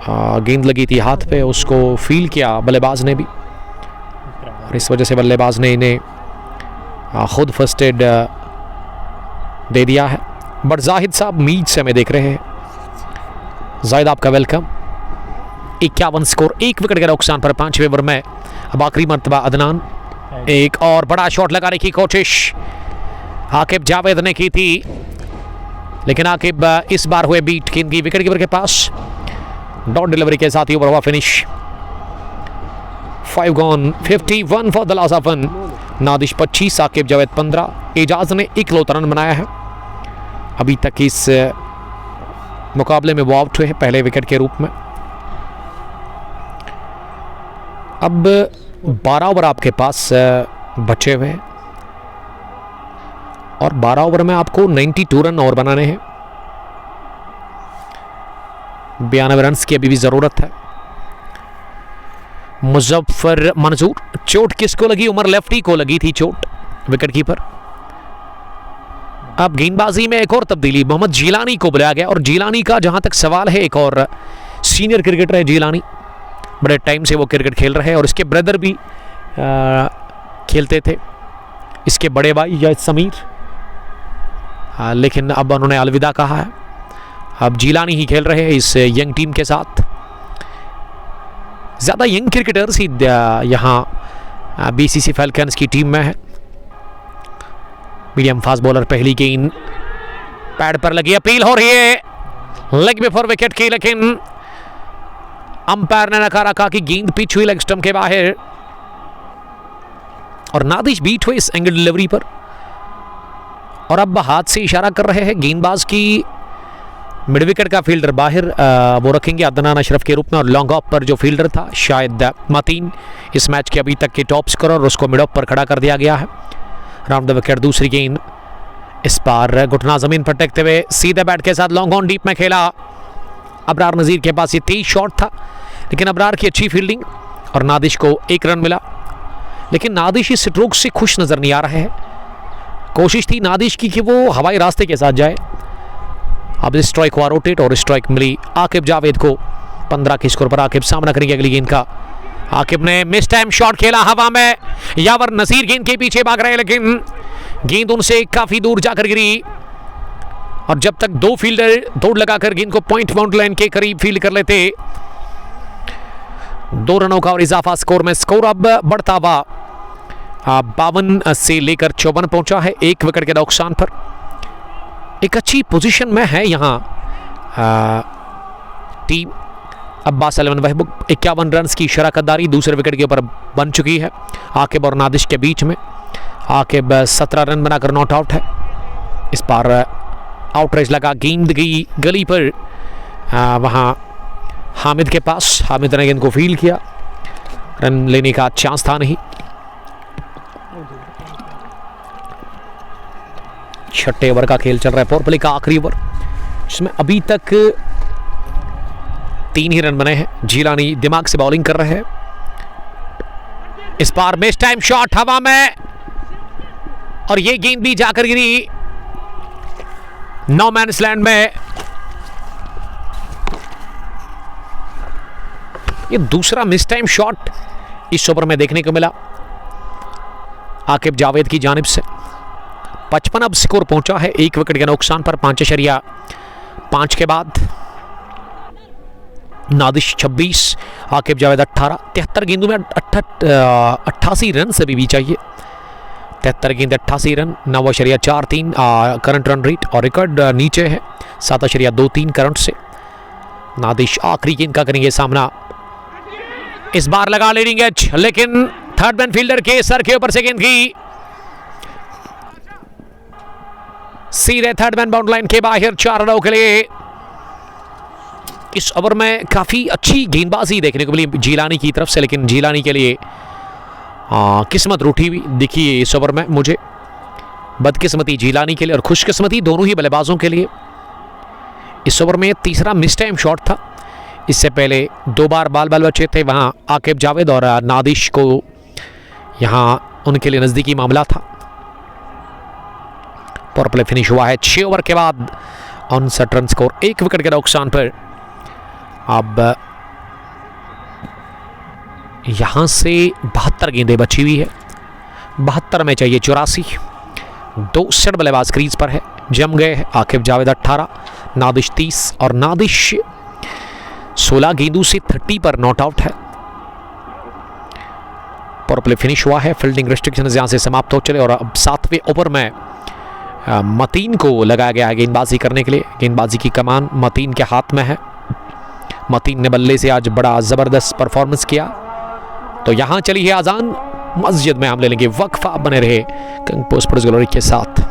गेंद लगी थी हाथ पे उसको फील किया बल्लेबाज ने भी, और इस वजह से बल्लेबाज ने इन्हें खुद फर्स्ट एड दे दिया है। बट जाहिद साहब मीज से हमें देख रहे हैं, जाहिद आपका वेलकम। 51 स्कोर, 1 विकेट के नुकसान पर 5वें ओवर में अब आखिरी मरतबा अदनान, एक और बड़ा शॉट लगाने की कोशिश आकिब जावेद ने की थी, लेकिन आकिब इस बार हुए बीट गेंद की विकेट कीपर के पास। डॉट डिलीवरी के साथ ही ओवर हुआ finish. 5 gone, 51 for the loss of 1। Nadish 25, Aqib Javed 15, Ejaz ने 1 रन बनाया है। अभी तक इस मुकाबले में वो आउट हुए हैं पहले विकेट के रूप में। अब 12 ओवर आपके पास बचे हुए हैं, और 12 ओवर में आपको 92 रन और बनाने हैं। 92 रन की अभी भी ज़रूरत है। मुजफ्फर मंजूर, चोट किसको लगी? उमर लेफ्टी को लगी थी चोट, विकेट कीपर। अब गेंदबाजी में एक और तब्दीली, मोहम्मद जिलानी को बुलाया गया, और जिलानी का जहां तक सवाल है, एक और सीनियर क्रिकेटर है जिलानी, बड़े टाइम से वो क्रिकेट खेल रहे हैं, और इसके ब्रदर भी खेलते थे, इसके बड़े भाई या समीर, लेकिन अब उन्होंने अलविदा कहा है। अब जिलानी ही खेल रहे हैं इस यंग टीम के साथ। ज़्यादा यंग क्रिकेटर्स ही यहाँ बीसीसी फैल्कन्स की टीम में है। मीडियम फास्ट बॉलर, पहली गेंद पैड पर लगी, अपील हो रही है लेग बिफोर विकेट की, लेकिन अंपायर ने नकारा, कहा कि गेंद पिच हुई लेग स्टंप के बाहर, और नादिश बीट हुए इस एंगल डिलीवरी पर। और अब हाथ से इशारा कर रहे हैं गेंदबाज की मिड विकेट का फील्डर बाहर वो रखेंगे अदनान अशरफ के रूप में, और लॉन्ग ऑफ पर जो फील्डर था शायद मतीन, इस मैच के अभी तक के टॉप स्कोरर, उसको मिड ऑफ पर खड़ा कर दिया गया है। राउंड द विकेट, दूसरी गेंद, इस बार घुटना जमीन पर टेकते हुए सीधे बैट के साथ लॉन्ग ऑन डीप में खेला। अबरार नज़ीर के पास ये 23 शॉट था, लेकिन अबरार की अच्छी फील्डिंग, और नादिश को 1 रन मिला। लेकिन नादिश इस स्ट्रोक से खुश नज़र नहीं आ रहा है। कोशिश थी नादिश की कि वो हवाई रास्ते के साथ जाए। अब स्ट्राइक हुआ रोटेट और स्ट्राइक मिली आकिब जावेद को। 15 के स्कोर पर आकिब सामना करेंगे अगली गेंद का। आकिब ने मिस टाइम शॉट खेला हवा में, यावर नसीर गेंद के पीछे भाग रहे हैं लेकिन गेंद उनसे काफी दूर जाकर गिरी। और जब तक दो फील्डर दौड़ लगाकर गेंद को पॉइंट बाउंड्री लाइन के करीब फील्ड कर लेते, 2 रनों का और इजाफा स्कोर में। स्कोर अब बढ़ता हुआ 52 से लेकर 54 पहुंचा है, 1 विकेट के नुकसान पर। एक अच्छी पोजीशन में है यहाँ टीम। अब्बास अलवन महबूब 51 रन की शराकतदारी दूसरे विकेट के ऊपर बन चुकी है आकिब और नादिश के बीच में। आकिब 17 रन बनाकर नॉट आउट है। इस बार आउटरेज लगा, गेंद गई गली पर, वहाँ हामिद के पास। हामिद ने गेंद को फील्ड किया, रन लेने का चांस था नहीं। छठे ओवर का खेल चल रहा है, पावर प्ले का आखिरी ओवर, जिसमें अभी तक 3 ही रन बने हैं। जिलानी दिमाग से बॉलिंग कर रहे हैं। इस बार मिस टाइम शॉट हवा में और ये गेंद भी जाकर गिरी नो मैन्स लैंड में। ये दूसरा मिस टाइम शॉट इस ओवर में देखने को मिला आकिब जावेद की जानिब से। 55 अब स्कोर पहुंचा है, 1 विकेट के नुकसान पर। 5.5 के बाद नादिश 26, आकिब जावेद 18। 73 गेंदों में 88 रन से भी चाहिए। 73 गेंद 88 रन, 9.43 करंट रन रेट और रिकॉर्ड नीचे है 7.23 करंट से। नादिश आखिरी गेंद का करेंगे सामना। इस बार लगा लीडिंग एज, लेकिन थर्ड मैन फील्डर के सर के ऊपर से गेंद की सीधे थर्ड मैन बाउंड्री लाइन के बाहर 4 रनों के लिए। इस ओवर में काफी अच्छी गेंदबाजी देखने को मिली जिलानी की तरफ से, लेकिन जिलानी के लिए किस्मत रूठी हुई दिखी है इस ओवर में मुझे। बदकिस्मती जिलानी के लिए और खुशकिस्मती दोनों ही बल्लेबाजों के लिए। इस ओवर में तीसरा मिस टाइम शॉट था। इससे पहले 2 बार बाल बचे थे वहां आकिब जावेद और नादिश को यहां उनके लिए नजदीकी मामला था। पावर प्ले फिनिश हुआ है 6 ओवर के बाद। 59 रन स्कोर, 1 विकेट के नुकसान पर। अब यहां से 72 गेंदें बची हुई है। 72 में चाहिए 84। 2 सेट बल्लेबाज क्रीज पर है, जम गए हैं। आकिब जावेद 18, नादिश 30 और नादिश 16 गेंदों से 30 पर नॉट आउट है। पावर प्ले फिनिश हुआ है, फील्डिंग रिस्ट्रिक्शन यहां से समाप्त हो चले और अब 7वें ओवर में मतीन को लगाया गया है गेंदबाजी करने के लिए। गेंदबाजी की कमान मतीन के हाथ में है। मतीन ने बल्ले से आज बड़ा जबरदस्त परफॉर्मेंस किया। तो यहां चली है आजान, मस्जिद में हम ले लेंगे वक्फा। बने रहे कंपोस्ट स्पोर्ट्स ग्लोरी के साथ।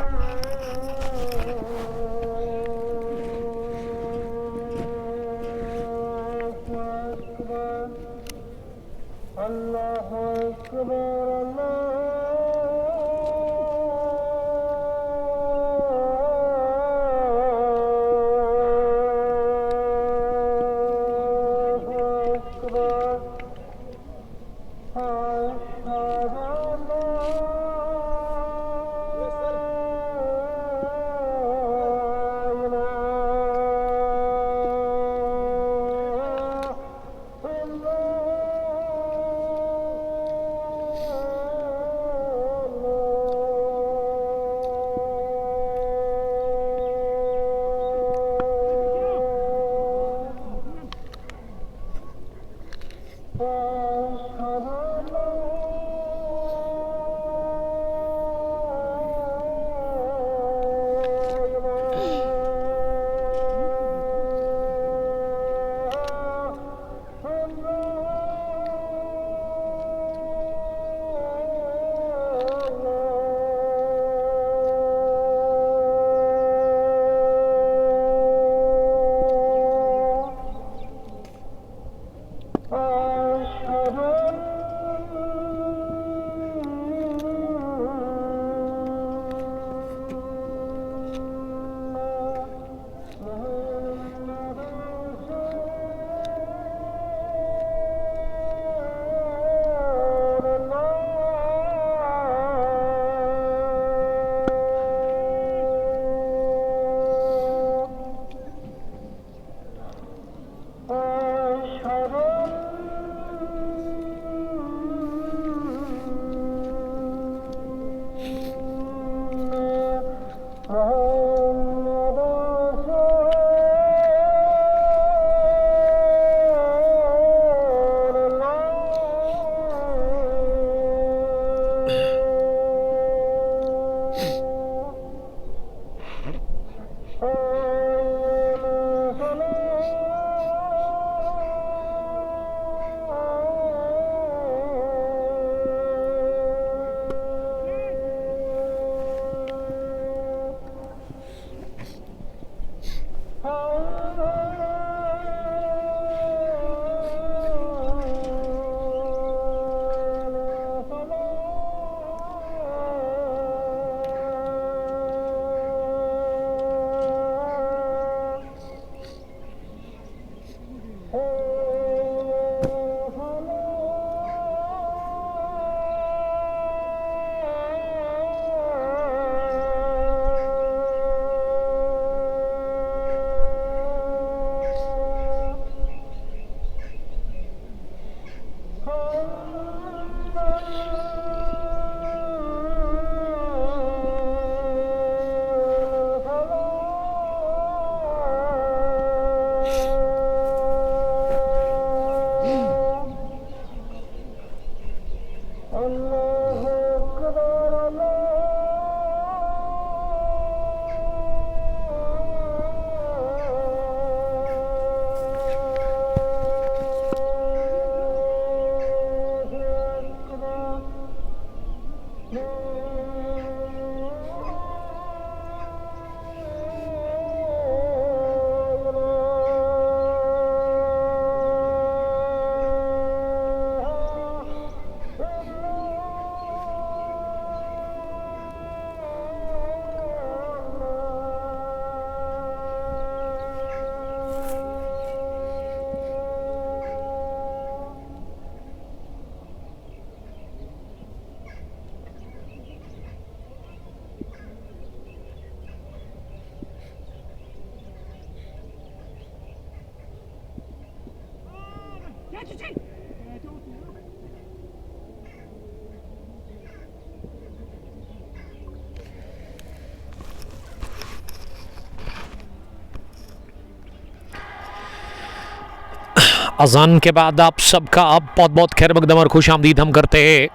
अजान के बाद आप सबका बहुत बहुत खैर मकदम और खुश आमदीद हम करते हैं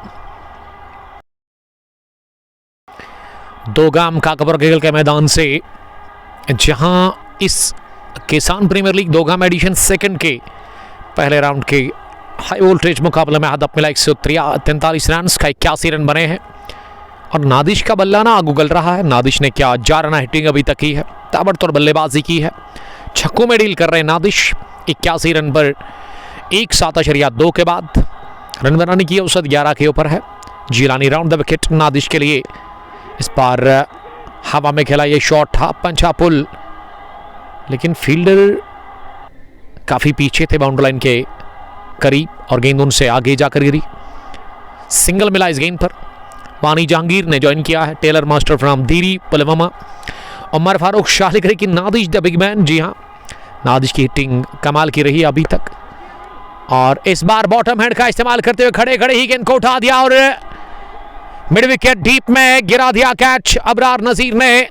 दोगाम काकबर खेल के मैदान से, जहां इस किसान premier league Dogam edition second के पहले राउंड के हाई वोल्टेज मुकाबले में हदफ मिला 143 रन का 81 रन बने हैं और नादिश का बल्ला ना आग उगल रहा है। नादिश ने क्या 4 रन हिटिंग अभी तक की है, ताबड़तोड़ बल्लेबाजी की है, छक्कों में डील कर रहे हैं नादिश। 81 रन पर 1.7 के बाद रन बनाने की औसत 11 के ऊपर है। जिलानी राउंड द विकेट नादिश के लिए। इस बार हवा में खेला ये शॉट था पंचा पुल, लेकिन फील्डर काफ़ी पीछे थे बाउंड्री लाइन के करीब और गेंद उनसे आगे जाकर गिरी। सिंगल मिला इस गेंद पर। वानी जहांगीर ने ज्वाइन किया है, टेलर मास्टर फ्रॉम धीरी पुलवामा। उमर फारूक शाह लिख रहे कि नादिश द बिग मैन। जी हाँ, नादिश की हिटिंग कमाल की रही अभी तक और इस बार बॉटम हैंड का इस्तेमाल करते हुए खड़े खड़े ही गेंद को उठा दिया और मिड विकेट डीप में गिरा दिया कैच अबरार नजीर ने।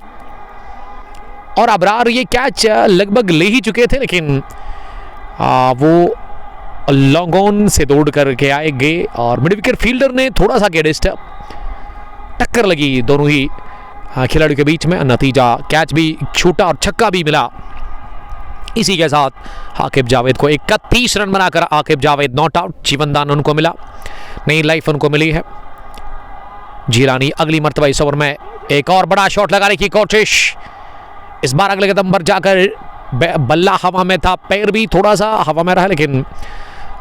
और अबरार ये कैच लगभग ले ही चुके थे, लेकिन वो लॉन्ग ऑन से दौड़ करके आएंगे और मिड विकेट फील्डर ने थोड़ा सा डिस्टर्ब, टक्कर लगी दोनों ही खिलाड़ियों के बीच में। नतीजा कैच भी छूटा और छक्का भी मिला। इसी के साथ आकिब जावेद को 31 रन बनाकर आकिब जावेद नॉट आउट। जीवनदान उनको मिला, नई लाइफ उनको मिली है। जिलानी अगली मर्तबा इस ओवर में एक और बड़ा शॉट लगाने की कोशिश। इस बार अगले कदम पर जाकर बल्ला हवा में था, पैर भी थोड़ा सा हवा में रहा, लेकिन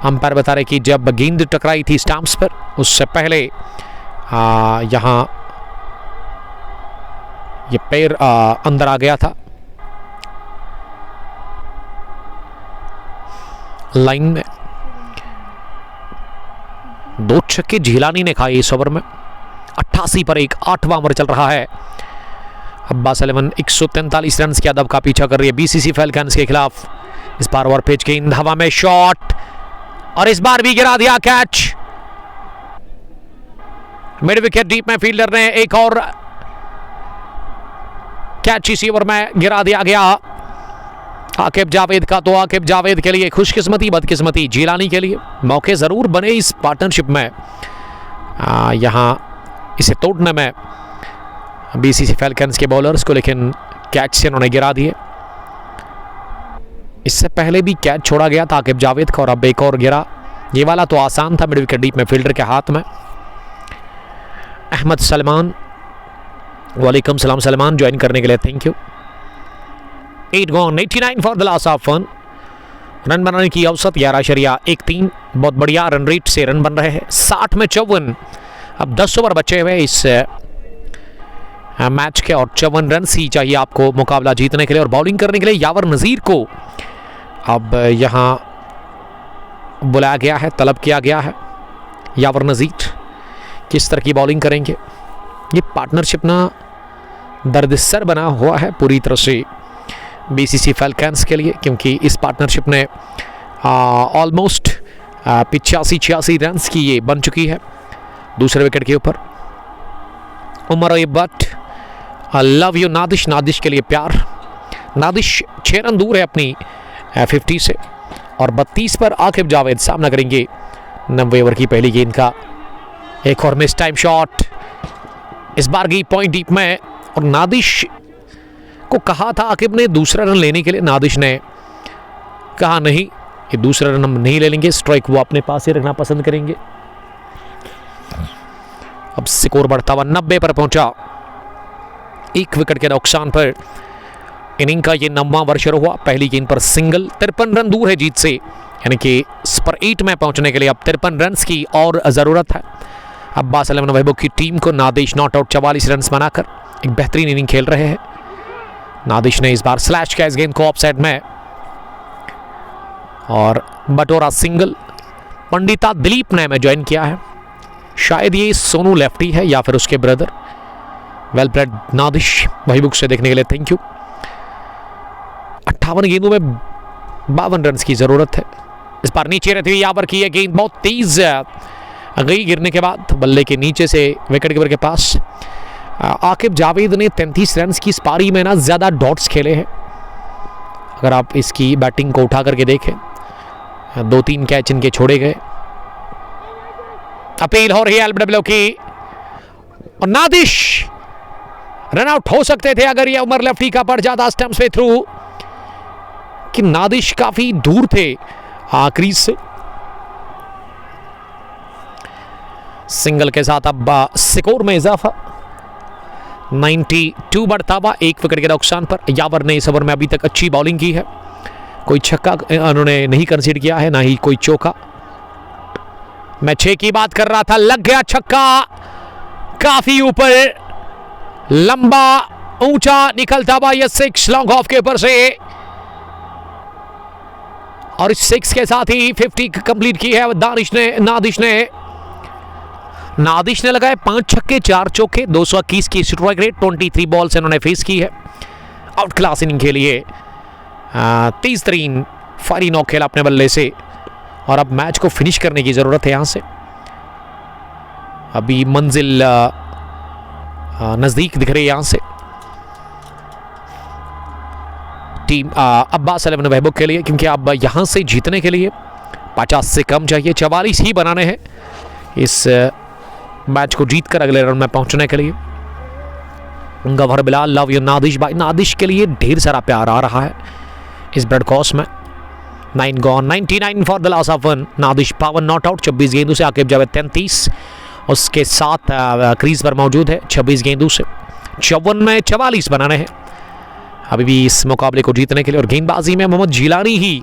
अंपायर बता रहे कि जब गेंद टकराई थी स्टंप्स पर उससे पहले यहाँ ये पैर अंदर आ गया था लाइन में। 2 छक्के जिलानी ने खाए इस ओवर में। 88 पर 8वां ओवर चल रहा है। अब्बास 11 143 रन के अदब का पीछा कर रही है बीसीसी फैल्कन्स के खिलाफ। इस बार ओवर पिच गेंद हवा में, शॉट और इस बार भी गिरा दिया कैच। मिड विकेट डीप में फील्डर ने एक और कैच इसी ओवर में गिरा दिया गया आकिब जावेद का। तो आकिब जावेद के लिए खुशकिस्मती बदकिस्मती, जिलानी के लिए मौके जरूर बने इस पार्टनरशिप में। यहां इसे तोड़ने में बीसीसी फैल्कन्स के बॉलर्स को, लेकिन कैच से उन्होंने गिरा दिए। इससे पहले भी कैच छोड़ा गया था आकिब जावेद का और अब एक और गिरा। ये वाला तो आसान था, मिड विकेट डीप में फील्डर के हाथ में। अहमद सलमान, वालेकुम सलाम सलमान, ज्वाइन करने के लिए thank you. 8 gone, 89 for the last of 1। Run बनाने की औसत 11.13, बहुत बढ़िया रन रेट से रन बन रहे हैं। 60 में 54। अब 10 ओवर बचे हुए इस मैच के और 54 रन ही चाहिए आपको मुकाबला जीतने के लिए। और बॉलिंग करने के लिए यावर नज़ीर को अब यहां बुलाया गया है, तलब किया गया है। यावर नज़ीर किस तरह की बॉलिंग करेंगे? ये पार्टनरशिप ना दर्दसर बना हुआ है पूरी तरह से बीसीसी फैल्कन्स के लिए, क्योंकि इस पार्टनरशिप ने ऑलमोस्ट 85-86 रन की ये बन चुकी है दूसरे विकेट के ऊपर। उमर बट, लव यू नादिश, नादिश के लिए प्यार। नादिश 6 रन दूर है अपनी 50 से और 32 पर आकिब जावेद सामना करेंगे 90 ओवर की पहली गेंद का। एक और मिस टाइम शॉट, इस बार गई पॉइंट डीप में और नादिश को कहा था आकिब ने दूसरा रन लेने के लिए। नादिश ने कहा नहीं, ये दूसरा रन हम नहीं ले लेंगे, स्ट्राइक वो अपने पास ही रखना पसंद करेंगे। अब स्कोर बढ़ता हुआ 90 पर पहुंचा। 1 विकेट के नुकसान पर इनिंग का ये 9वां ओवर शुरू हुआ। पहली गेंद पर सिंगल, 53 रन दूर है जीत से, यानी कि सुपर 8 में पहुंचने के लिए अब 53 रन की और ज़रूरत है। अब्बास अलम महबूब की टीम को नादिश नॉट आउट 44 रन बनाकर एक बेहतरीन इनिंग खेल रहे हैं। नादिश ने इस बार स्लैश किया इस गेंद को ऑफ साइड में और बटोरा सिंगल। पंडिता दिलीप ने हमें ज्वाइन किया है, शायद ये सोनू लेफ्टी है या फिर उसके ब्रदर। वेल ब्रेड नादिश, वही बुक से देखने के लिए थैंक यू। 58 गेंदों में 52 रन की जरूरत है। इस बार नीचे रहती हुई यावर की यह गेंद बहुत तेज गई गिरने के बाद बल्ले के नीचे से विकेट कीपर के पास। आकिब जावेद ने 33 रन की इस पारी में ना ज़्यादा डॉट्स खेले हैं। अगर आप इसकी बैटिंग को उठा करके देखें, 2-3 कैच इनके छोड़े गए। अपील हो रही है एलबीडब्ल्यू की और नादिश रन आउट हो सकते थे अगर ये उमर लेफ्टी का पड़ जाता स्टंप्स पे थ्रू, कि नादिश काफी दूर थे क्रीज से। सिंगल के साथ अब स्कोर में इजाफा 92 बढ़ता हुआ 1 विकेट के नुकसान पर। यावर ने इस ओवर में अभी तक अच्छी बॉलिंग की है, कोई छक्का उन्होंने नहीं कंसीडर किया है, ना ही कोई चौका। मैं 6 की बात कर रहा था, लग गया छक्का, काफी ऊपर लंबा ऊंचा निकलता हुआ यह 6 लॉन्ग ऑफ के ऊपर से और इस 6 के साथ ही 50 कंप्लीट की है नादिश ने लगाए 5 छक्के 4 चौके, 221 की स्ट्राइक रेट, 23 बॉल से इन्होंने फेस की है। आउट क्लास इनिंग के लिए 30 फायरी नॉक खेला अपने बल्ले से और अब मैच को फिनिश करने की जरूरत है। यहां से अभी मंजिल नजदीक दिख रही है। यहां से टीम अब्बास अलम महबूब के लिए, क्योंकि अब यहां से जीतने के लिए 50 से कम चाहिए, 44 ही बनाने हैं इस मैच को जीतकर अगले राउंड में पहुंचने के लिए। गवर बिलाल, लव यू नादिश भाई, नादिश के लिए ढेर सारा प्यार आ रहा है इस ब्रॉडकास्ट में। 9 gone, 99 for the loss of 1। नादिश 52 not out 26 गेंदों से। आकिब जावेद 33 उसके साथ क्रीज पर मौजूद है 26 गेंदों से। 54 में 44 बनाने हैं अभी भी इस मुकाबले को जीतने के लिए। और गेंदबाजी में मोहम्मद जिलानी ही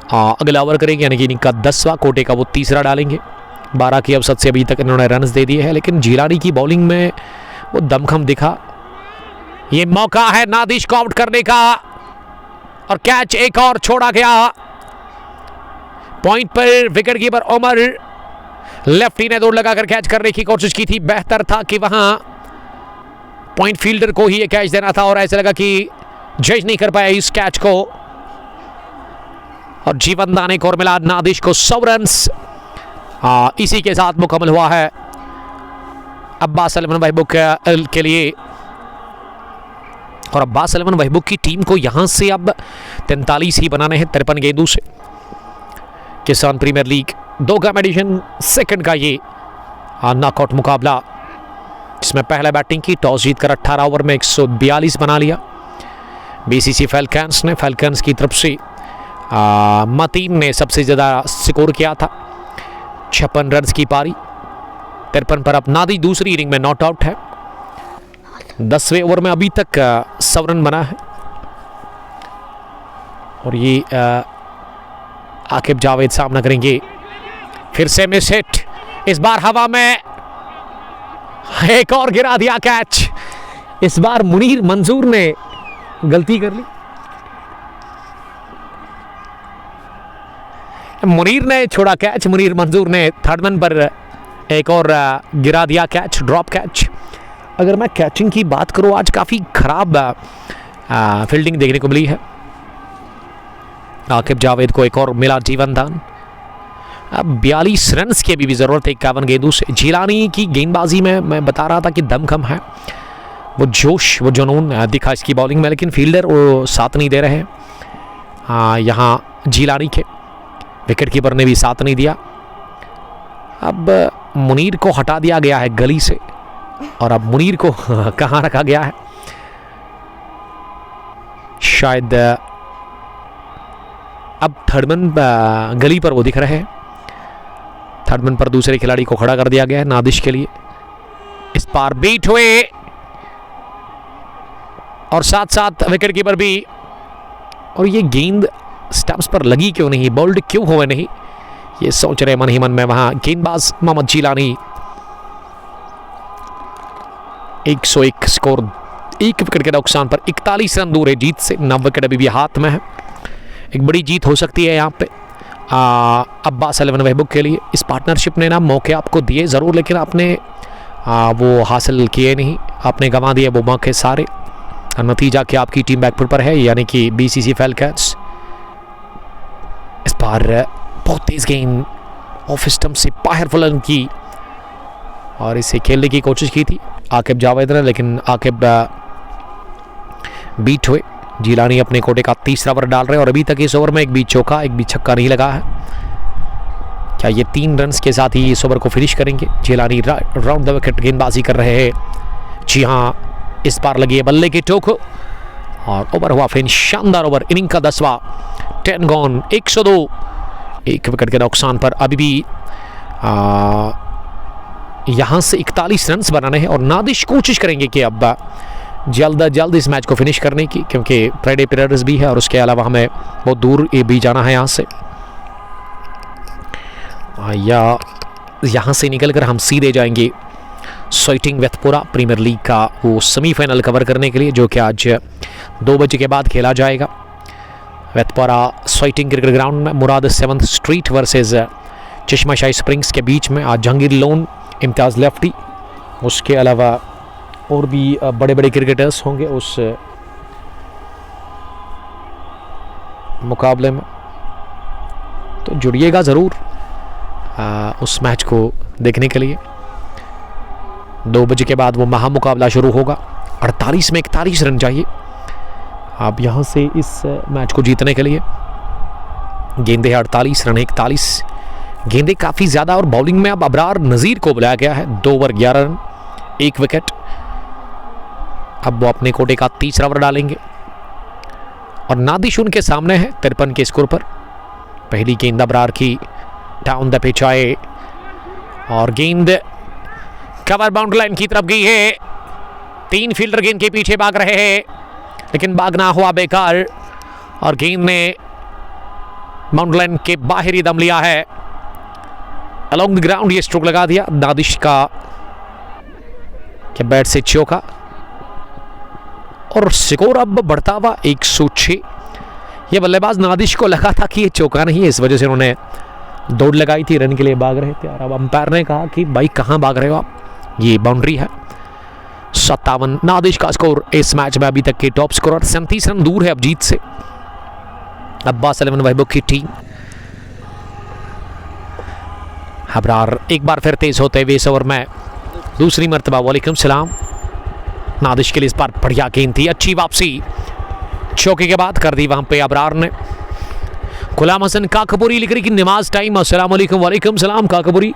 अगला ओवर करेंगे, यानी कि इनका 10वां, कोटे का वो तीसरा डालेंगे। 12 की औसत से अभी तक इन्होंने रन्स दे दिए हैं, लेकिन जिलानी की बॉलिंग में वो दमखम दिखा। ये मौका है नादिश को आउट करने का और कैच एक और छोड़ा गया। पॉइंट पर विकेट कीपर उमर लेफ्टी ने दौड़ लगाकर कैच करने की कोशिश की थी। बेहतर था कि वहां पॉइंट फील्डर को ही ये कैच देना था और ऐसा लगा कि जज नहीं कर पाया इस कैच को। और जीवन दान एक और मिला नादिश को 100 रन्स। इसी के साथ मुकम्मल हुआ है अब्बास अलमन वहबुक के लिए। और अब्बास अलमन वहबुक की टीम को यहां से अब 43 ही बनाने हैं 53 गेंदों से। किसान प्रीमियर लीग 2 का एडिशन सेकंड का ये नॉकआउट मुकाबला, जिसमें पहला बैटिंग की, टॉस जीतकर 18 ओवर में 142 बना लिया बीसीसी फैल्कन्स ने। फैल्कन्स की तरफ से मतीन ने सबसे ज़्यादा स्कोर किया था, 56 रन की पारी, 53 पर। अब नादी दूसरी इनिंग में नॉट आउट है, 10वें ओवर में अभी तक 100 रन बना है। और ये आकिब जावेद सामना करेंगे, फिर से मिस हिट, इस बार हवा में एक और गिरा दिया कैच। इस बार मुनीर मंजूर ने गलती कर ली, मुनीर ने छोड़ा कैच, मुनीर मंजूर ने थर्ड मैन पर एक और गिरा दिया कैच, ड्रॉप कैच। अगर मैं कैचिंग की बात करूं, आज काफ़ी खराब फील्डिंग देखने को मिली है। आकिब जावेद को एक और मिला जीवन दान। अब 42 रन की अभी भी ज़रूरत है 51 गेंदों से। जिलानी की गेंदबाजी में मैं बता रहा था कि दम कम है, वो जोश, वो जुनून दिखा इसकी बॉलिंग में, लेकिन फील्डर वो साथ नहीं दे रहे हैं। यहाँ जिलानी के विकेट कीपर ने भी साथ नहीं दिया। अब मुनीर को हटा दिया गया है गली से, और अब मुनीर को कहाँ रखा गया है, शायद अब थर्डमैन गली पर वो दिख रहे हैं। थर्डमैन पर दूसरे खिलाड़ी को खड़ा कर दिया गया है नादिश के लिए। इस पार बीट हुए और साथ साथ विकेट कीपर भी। और ये गेंद स्टंप्स पर लगी क्यों नहीं, बोल्ड क्यों हुए नहीं, ये सोच रहे मन ही मन में वहां गेंदबाज मोहम्मद जिलानी। 101 स्कोर, 1 विकेट के नुकसान पर 41 रन दूर है जीत से। 9 विकेट अभी भी हाथ में है, एक बड़ी जीत हो सकती है यहाँ पे अब्बास अलमन वहबुक के लिए। इस पार्टनरशिप ने ना मौके आपको दिए ज़रूर, लेकिन आपने वो हासिल किए नहीं, आपने गंवा दिए वो मौके सारे। नतीजा कि आपकी टीम बैकफुट पर है, यानी कि बीसीसी फैल्कन्स। इस बार बहुत तेज गेंद ऑफ स्टंप से बाहर फुलन की, और इसे खेलने की कोशिश की थी आकिब जावेद ने, लेकिन आकिब बीट हुए। जिलानी अपने कोटे का तीसरा ओवर डाल रहे हैं, और अभी तक इस ओवर में एक भी चौका, एक भी छक्का नहीं लगा है। क्या ये 3 रन के साथ ही इस ओवर को फिनिश करेंगे? जिलानी राउंड द विकेट गेंदबाजी कर रहे हैं। जी हाँ, इस बार लगी है बल्ले की टोक, और ओवर हुआ फिर शानदार ओवर, इनिंग का 10वां, 10 गॉन, 102, 1 विकेट के नुकसान पर। अभी भी यहाँ से 41 रन बनाने हैं, और नादिश कोशिश करेंगे कि अब जल्द इस मैच को फिनिश करने की, क्योंकि फ्राइडे पीरियड्स भी है, और उसके अलावा हमें बहुत दूर भी जाना है यहाँ से। या यहाँ से निकलकर हम सीधे जाएंगे स्वेटिंग वेथपुरा प्रीमियर लीग का वो सेमीफाइनल कवर करने के लिए, जो कि आज 2 बजे के बाद खेला जाएगा वेथपुरा स्वेटिंग क्रिकेट ग्राउंड में। मुराद 7th street versus Chashme Shahi springs के बीच में। आज जहांगीर लोन, इम्तियाज़ लेफ्टी, उसके अलावा और भी बड़े बड़े क्रिकेटर्स होंगे उस मुकाबले में, तो जुड़िएगा ज़रूर उस मैच को देखने के लिए। 2 बजे के बाद वो महामुकाबला शुरू होगा। 48 में 41 रन चाहिए आप यहाँ से इस मैच को जीतने के लिए। गेंदे 48 रन, 41 गेंदे काफ़ी ज़्यादा, और बॉलिंग में अब अबरार नज़ीर को बुलाया गया है। 2 ओवर 11 रन, 1 विकेट। अब वो अपने कोटे का तीसरा ओवर डालेंगे, और नादिश उनके सामने है 53 के स्कोर पर। पहली गेंद अबरार की डाउन द पिच आए, और गेंद कवर बाउंड्री लाइन की तरफ गई है। 3 फील्डर गेंद के पीछे भाग रहे हैं, लेकिन भागना हुआ बेकार, और गेंद ने बाउंड्री लाइन के बाहर ही दम लिया है। अलोंग द ग्राउंड ये स्ट्रोक लगा दिया नादिश का के बैट से चौका, और स्कोर अब बढ़ता हुआ 106। ये बल्लेबाज नादिश को लगा था कि ये चौका नहीं है, इस वजह से उन्होंने दौड़ लगाई थी, रन के लिए भाग रहे थे। और अब अंपायर ने कहा कि भाई कहाँ भाग रहे हो आप, ये बाउंड्री है। 57 नादिश का स्कोर इस मैच में अभी तक के टॉप स्कोरर, 37 रन दूर है अब जीत से। अब्बास 11 महबूब की टीम। अबरार एक बार फिर तेज होते हुए इस ओवर में दूसरी मरतबा। वालेकुम सलाम। नादिश के लिए इस बार बढ़िया गेंद थी, अच्छी वापसी चौके के बाद कर दी वहां पे अबरार ने। गुलाम हसन काकपुरी लिख रही कि नमाज टाइम। अस्सलाम वालेकुम। वालेकुम सलाम काकपुरी,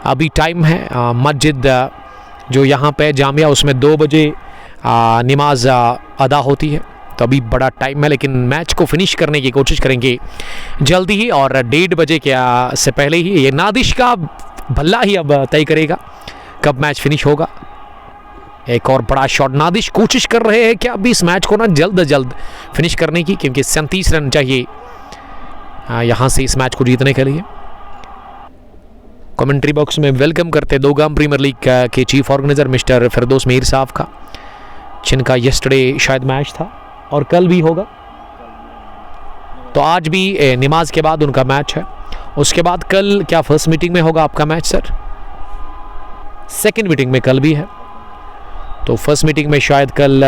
अभी टाइम है। मस्जिद जो यहाँ पे जामिया उसमें 2 बजे नमाज अदा होती है, तो अभी बड़ा टाइम है, लेकिन मैच को फिनिश करने की कोशिश करेंगे जल्दी ही और 1:30 बजे से पहले ही। ये नादिश का भल्ला ही अब तय करेगा कब मैच फिनिश होगा। एक और बड़ा शॉट, नादिश कोशिश कर रहे हैं कि अभी इस मैच को ना जल्द फिनिश करने की, क्योंकि 37 रन चाहिए यहाँ से इस मैच को जीतने के लिए। कमेंट्री बॉक्स में वेलकम करते दोगाम प्रीमियर लीग के चीफ ऑर्गेनाइजर मिस्टर फिरदौस मीर साहब का, जिनका यस्टरडे शायद मैच था और कल भी होगा, तो आज भी नमाज के बाद उनका मैच है। उसके बाद कल क्या फर्स्ट मीटिंग में होगा आपका मैच सर? सेकंड मीटिंग में कल भी है, तो फर्स्ट मीटिंग में शायद कल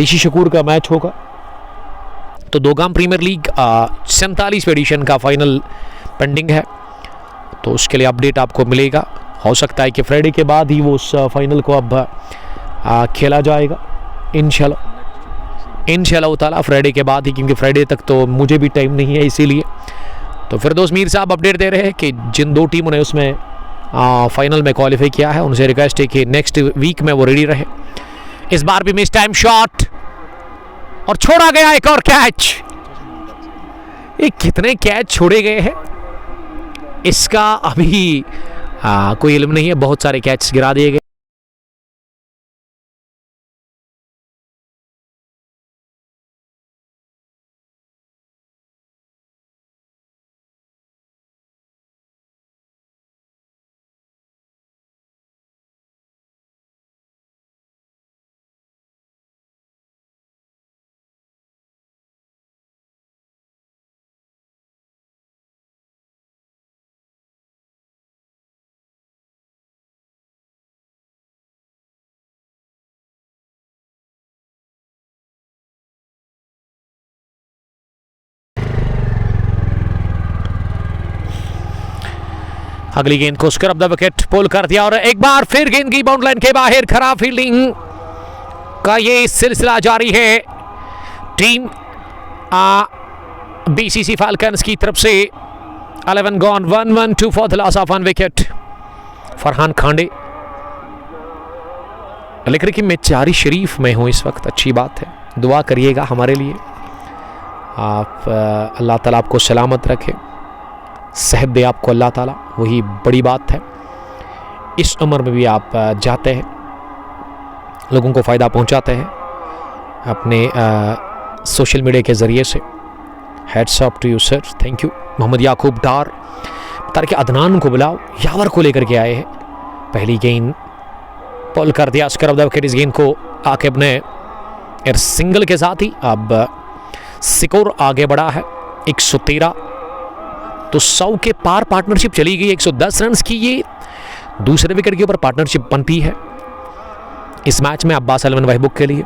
ऋषि शकूर का मैच होगा। तो दोगाम प्रीमियर लीग 47वें एडिशन का फाइनल पेंडिंग है, तो उसके लिए अपडेट आपको मिलेगा। हो सकता है कि फ्राइडे के बाद ही वो उस फाइनल को अब खेला जाएगा इंशाल्लाह ताला, फ्राइडे के बाद ही, क्योंकि फ्राइडे तक तो मुझे भी टाइम नहीं है, इसीलिए। तो फिरदौस मीर साहब अपडेट दे रहे हैं कि जिन 2 टीमों ने उसमें फाइनल में क्वालिफाई किया है, उनसे रिक्वेस्ट है कि नेक्स्ट वीक में वो रेडी रहे। इस बार भी मिस टाइम शॉट और छोड़ा गया एक और कैच। ये कितने कैच छोड़े गए हैं इसका अभी कोई इल्म नहीं है, बहुत सारे कैच गिरा दिए गए। अगली गेंद को स्क्रब द विकेट पुल कर दिया और एक बार फिर गेंद की बाउंड लाइन के बाहर। खराब फील्डिंग का ये सिलसिला जारी है टीम बीसीसी फाल्कन्स की तरफ से। 11 gone, 1-1-2 for the loss of 1 wicket. Farhan Khande लिख रहे कि मैं चारी शरीफ में हूँ इस वक्त, अच्छी बात है, दुआ करिएगा हमारे लिए। आप अल्लाह ताला आपको सलामत रखे, सेहत दे आपको अल्लाह ताला, वही बड़ी बात है। इस उम्र में भी आप जाते हैं, लोगों को फ़ायदा पहुंचाते हैं अपने सोशल मीडिया के ज़रिए से। Heads up to you sir, thank you. Mohammad Yaqoob Dar बता कि अदनान को बुलाओ, यावर को लेकर के आए हैं। पहली गेंद पुल कर दिया, स्क्रब द विकेट। इस गेंद को आकिब ने एयर सिंगल के साथ ही अब स्कोर आगे बढ़ा है 113, तो 100 के पार पार्टनरशिप चली गई। 110 रन की ये दूसरे विकेट के ऊपर पार्टनरशिप बनती है इस मैच में अब्बास 11 महबूब के लिए।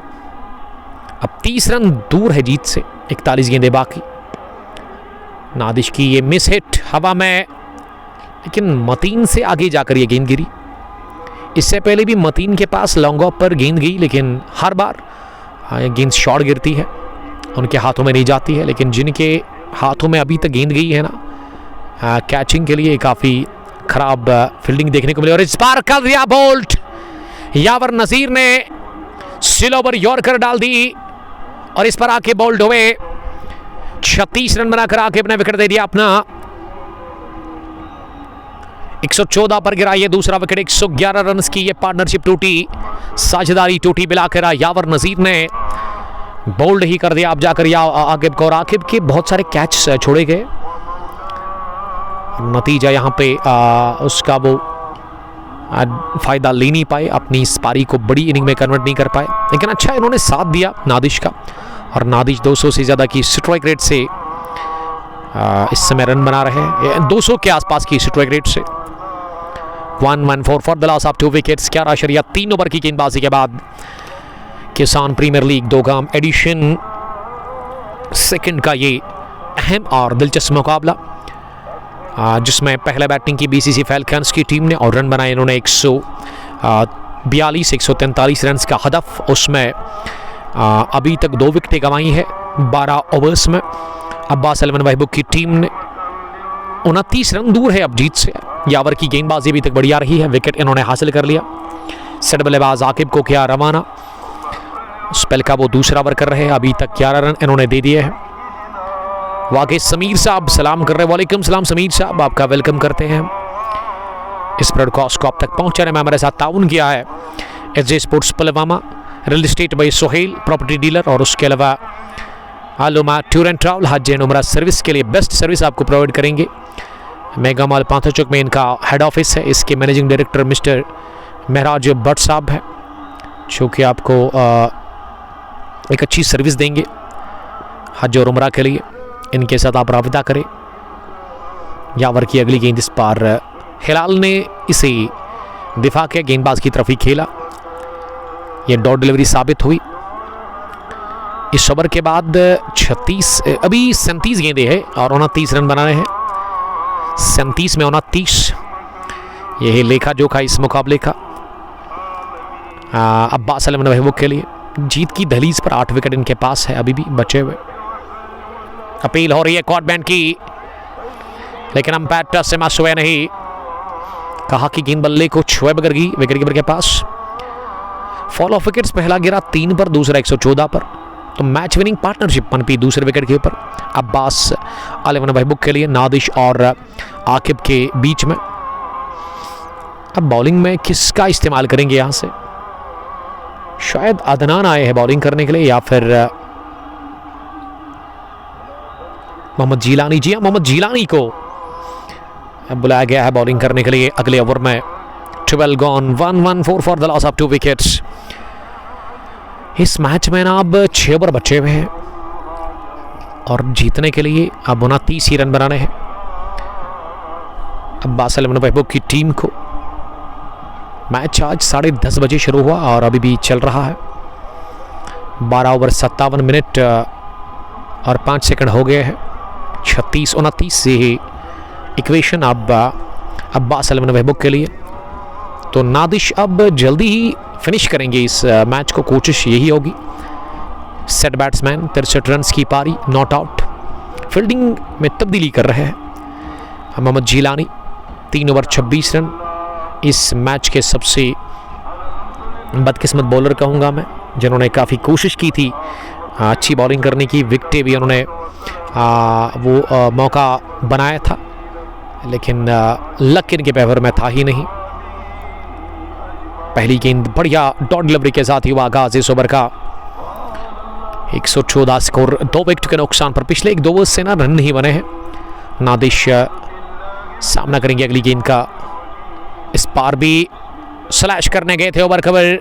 अब 30 रन दूर है जीत से, 41 गेंदें बाकी। नादिश की ये मिस हिट हवा में, लेकिन मतीन से आगे जाकर ये गेंद गिरी। इससे पहले भी मतीन के पास लॉन्ग ऑफ पर गेंद गई, लेकिन हर बार गेंद शॉर्ट गिरती है, उनके हाथों में नहीं जाती है। लेकिन जिनके हाथों में अभी तक गेंद गई है ना कैचिंग के लिए, काफ़ी खराब फील्डिंग देखने को मिली। और इस बार कर दिया बोल्ट, यावर नज़ीर ने स्लो ओवर यॉर्कर डाल दी और इस पर आके बोल्ड हुए। 36 रन बनाकर आके अपने विकेट दे दिया अपना। 114 पर गिरा ये दूसरा विकेट। 111 रन की ये पार्टनरशिप टूटी, साझेदारी टूटी मिलाकर यावर नज़ीर ने बोल्ड ही कर दिया अब जाकर आकिब को। और आकिब के बहुत सारे कैच छोड़े गए, नतीजा यहाँ पे उसका वो फ़ायदा ले नहीं पाए, अपनी इस पारी को बड़ी इनिंग में कन्वर्ट नहीं कर पाए। लेकिन अच्छा इन्होंने साथ दिया नादिश का, और नादिश 200 से ज़्यादा की स्ट्राइक रेट से इस समय रन बना रहे हैं, 200 के आसपास की स्ट्राइक रेट से। 1-1-4 for the loss of 2 wickets. 11.3 over की गेंदबाजी के बाद किसान premier league Dogam edition second का ये अहम और दिलचस्प मुकाबला, जिसमें पहले बैटिंग की बीसीसी फैल्कन्स की टीम ने और रन बनाए इन्होंने 142 143 रन का हदफ। उसमें अभी तक 2 विकेटें गंवाई है 12 ओवर्स में। अब्बास अलमन महबूब की टीम ने 29 रन दूर है अब जीत से। यावर की गेंदबाजी अभी तक बढ़िया रही है, विकेट इन्होंने हासिल कर लिया। सेट बल्लेबाज आकिब को किया रवाना, स्पेल का वो दूसरा ओवर कर रहे हैं। अभी तक 11 रन इन्होंने दे दिए हैं। वाकई समीर साहब सलाम कर रहे हैं। वालेकुम सलाम समीर साहब, आपका वेलकम करते हैं। इस ब्रॉडकास्ट को आप तक पहुंचाने में हमारे साथ ताउन किया है SJ sports Pulwama, real estate by Sohail property dealer, और उसके अलावा आलुमा टूर एंड ट्रैवल हज एंड उमरा सर्विस के लिए बेस्ट सर्विस आपको प्रोवाइड करेंगे। मेगा मॉल पांथर चौक में इनका हेड ऑफिस है। इसके मैनेजिंग डायरेक्टर मिस्टर महराज भट्ट साहब हैं, जो कि आपको एक अच्छी सर्विस देंगे हज और उमरा के लिए। इनके साथ आप राबिता करें। यावर की अगली गेंद, इस बार हिलाल ने इसे दिफा के गेंदबाज की तरफ ही खेला। ये डॉट डिलीवरी साबित हुई। इस ओवर के बाद 37 गेंदें हैं और 29 रन बनाने हैं। 37 में 29, यही लेखा जोखा इस मुकाबले का। अब्बास अलमन महबूब के लिए जीत की दहलीज पर 8 विकेट इनके पास है अभी भी बचे हुए। अपील हो रही है कॉर्ट बैंड की, लेकिन अंपायर टच से मास हुए नहीं। कहा कि गेंद बल्ले को छुए बगैर गई विकेट कीपर के पास। फॉल ऑफ विकेट्स, पहला गिरा 3 पर, दूसरा 114 पर। तो मैच विनिंग पार्टनरशिप पनपी दूसरे विकेट के ऊपर अब्बास अलमन महबूब के लिए नादिश और आकिब के बीच में। अब बॉलिंग में किसका इस्तेमाल करेंगे यहां से? शायद अदनान आए हैं बॉलिंग करने के लिए, या फिर मोहम्मद जीलानी। जी हाँ, मोहम्मद जीलानी को बुलाया गया है बॉलिंग करने के लिए अगले ओवर में। 12 gone, 114 for the loss of 2 wickets. इस मैच में ना अब 6 ओवर बचे हुए हैं और जीतने के लिए अब 29 ही रन बनाने हैं अब्बास अलमन महबूब की टीम को। मैच आज 10:30 बजे शुरू हुआ और अभी भी चल रहा है। 12 ओवर 57 मिनट और 5 सेकंड हो गए हैं। 36-29 से ही इक्वेशन अब अब्बास अलमन महबूब के लिए। तो नादिश अब जल्दी ही फिनिश करेंगे इस मैच को, कोशिश यही होगी। सेट बैट्समैन 63 रन की पारी, नॉट आउट। फील्डिंग में तब्दीली कर रहे हैं मोहम्मद जीलानी, 3 ओवर 26 रन। इस मैच के सबसे बदकिस्मत बॉलर कहूँगा मैं, जिन्होंने काफ़ी कोशिश की थी अच्छी बॉलिंग करने की। विकेटें भी उन्होंने वो मौका बनाया था, लेकिन लक इनके फेवर में था ही नहीं। पहली गेंद बढ़िया डॉट डिलीवरी के साथ ही हुआ आगाज इस ओवर का। 114 स्कोर, 2 विकेट के नुकसान पर। पिछले 1-2 ओवर से ना रन नहीं बने हैं। नादिश सामना करेंगे अगली गेंद का। इस पार भी स्लैश करने गए थे ओवर कवर,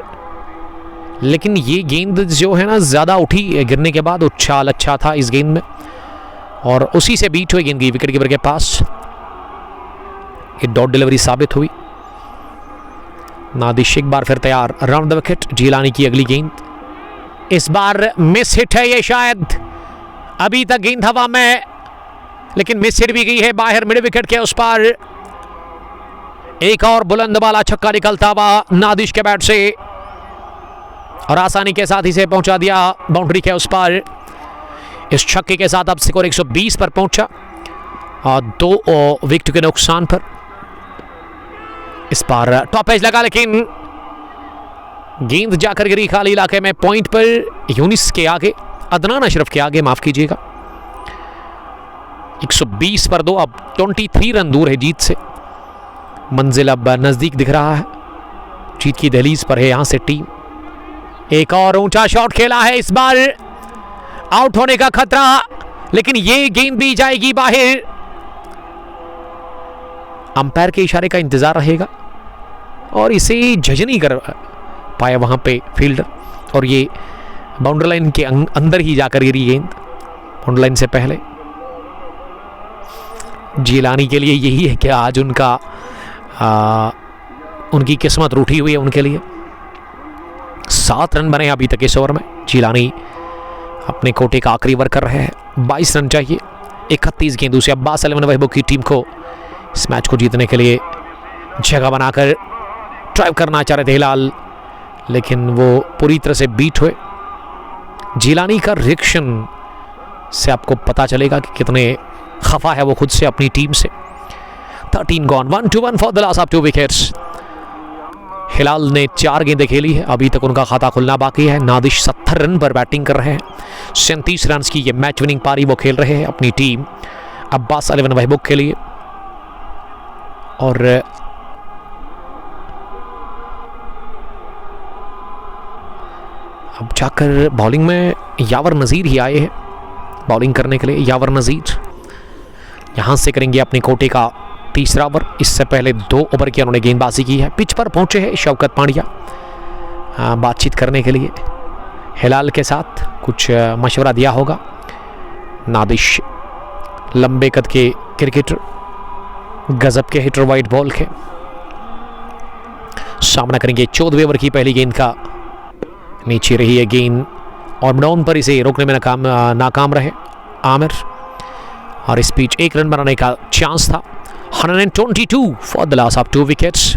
लेकिन ये गेंद जो है ना ज़्यादा उठी गिरने के बाद। उछाल अच्छा था इस गेंद में और उसी से बीट हुई गेंद गई विकेट कीपर के पास। ये डॉट डिलीवरी साबित हुई। नादिश एक बार फिर तैयार, राउंड द विकेट। जीलानी की अगली गेंद, इस बार मिस हिट है ये शायद। अभी तक गेंद हवा में, लेकिन मिस हिट भी गई है बाहर मिड विकेट के उस पार। एक और बुलंद वाला छक्का निकलता हुआ नादिश के बैट से और आसानी के साथ इसे पहुंचा दिया बाउंड्री के उस पार। इस छक्के के साथ अब स्कोर 120 पर पहुंचा और 2 विकेट के नुकसान पर। इस बार टॉप एज लगा, लेकिन गेंद जाकर गिरी खाली इलाके में। पॉइंट पर यूनिस के आगे, अदनान अशरफ के आगे, माफ कीजिएगा। 120 पर 2, अब 23 रन दूर है जीत से। मंजिल अब नजदीक दिख रहा है, जीत की दहलीज पर है यहां से टीम। एक और ऊंचा शॉट खेला है, इस बार आउट होने का खतरा, लेकिन ये गेंद भी जाएगी बाहर। अंपायर के इशारे का इंतजार रहेगा और इसे जज नहीं कर पाया वहां पे फील्डर, और ये बाउंड्री लाइन के अंदर ही जाकर गिरी गेंद, बाउंड्री लाइन से पहले। जीलानी के लिए यही है कि आज उनकी किस्मत रूठी हुई है उनके लिए। 7 रन बने अभी तक इस ओवर में। जीलानी अपने कोटे का आखिरी ओवर कर रहे हैं। 22 रन चाहिए 31 गेंदों से। अब्बास 11 महबूब की टीम को इस मैच को जीतने के लिए जगह बनाकर ड्राइव करना चाह रहे थे हिलाल, लेकिन वो पूरी तरह से बीट हुए। जिलानी का रिएक्शन से आपको पता चलेगा कि कितने खफा है वो खुद से, अपनी टीम से। 13 gone, 1-1 for the loss of 2 wickets. Hilal ने 4 गेंदें खेली है, अभी तक उनका खाता खुलना बाकी है। नादिश 70 रन पर बैटिंग कर रहे हैं। 37 रन की ये मैच विनिंग पारी वो खेल रहे हैं अपनी टीम अब्बास 11 महबूब के लिए। और अब जाकर बॉलिंग में यावर नज़ीर ही आए हैं बॉलिंग करने के लिए। यावर नज़ीर यहाँ से करेंगे अपने कोटे का तीसरा ओवर। इससे पहले 2 ओवर की उन्होंने गेंदबाजी की है। पिच पर पहुंचे हैं शौकत पांड्या बातचीत करने के लिए हिलाल के साथ, कुछ मशवरा दिया होगा। नादिश लंबे कद के क्रिकेटर, गजब के हिटर, वाइट बॉल के सामना करेंगे। 14वें ओवर की पहली गेंद का नीचे रही है गेंद और डाउन पर इसे रोकने में नाकाम रहे आमिर, और इस बीच 1 रन बनाने का चांस था। 122 for the loss of 2 wickets.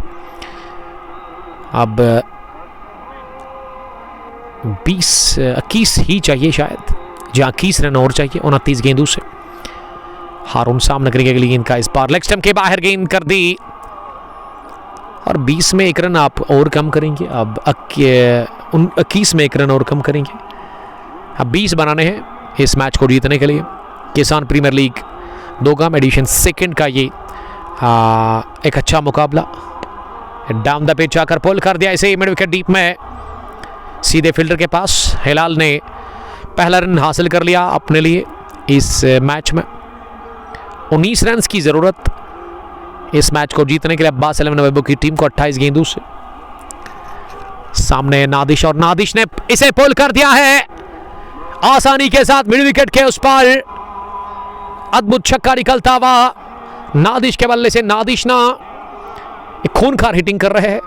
अब 21 ही चाहिए शायद, जहाँ 21 रन और चाहिए 29 गेंदों से। हारून सामने करेंगे अगली गेंद का, इस बार लेग स्टंप के बाहर गेंद कर दी और 20 में 1 रन आप और कम करेंगे। अब 21 में 1 रन और कम करेंगे। अब 20 बनाने हैं इस मैच को जीतने के लिए। किसान प्रीमियर लीग 2 एडिशन 2 का ये एक अच्छा मुकाबला। डाउन द पिच आकर पुल कर दिया इसे मिड विकेट डीप में, सीधे फील्डर के पास। हिलाल ने पहला रन हासिल कर लिया अपने लिए इस मैच में। 19 रन की ज़रूरत इस मैच को जीतने के लिए अब्बास 11 महबूब की टीम को 28 गेंदों से। सामने नादिश, और नादिश ने इसे पुल कर दिया है आसानी के साथ मिड विकेट के उस पार। अद्भुत छक्का निकलता हुआ नादिश के बल्ले से। नादिश ना एक खूनखार हिटिंग कर रहे हैं।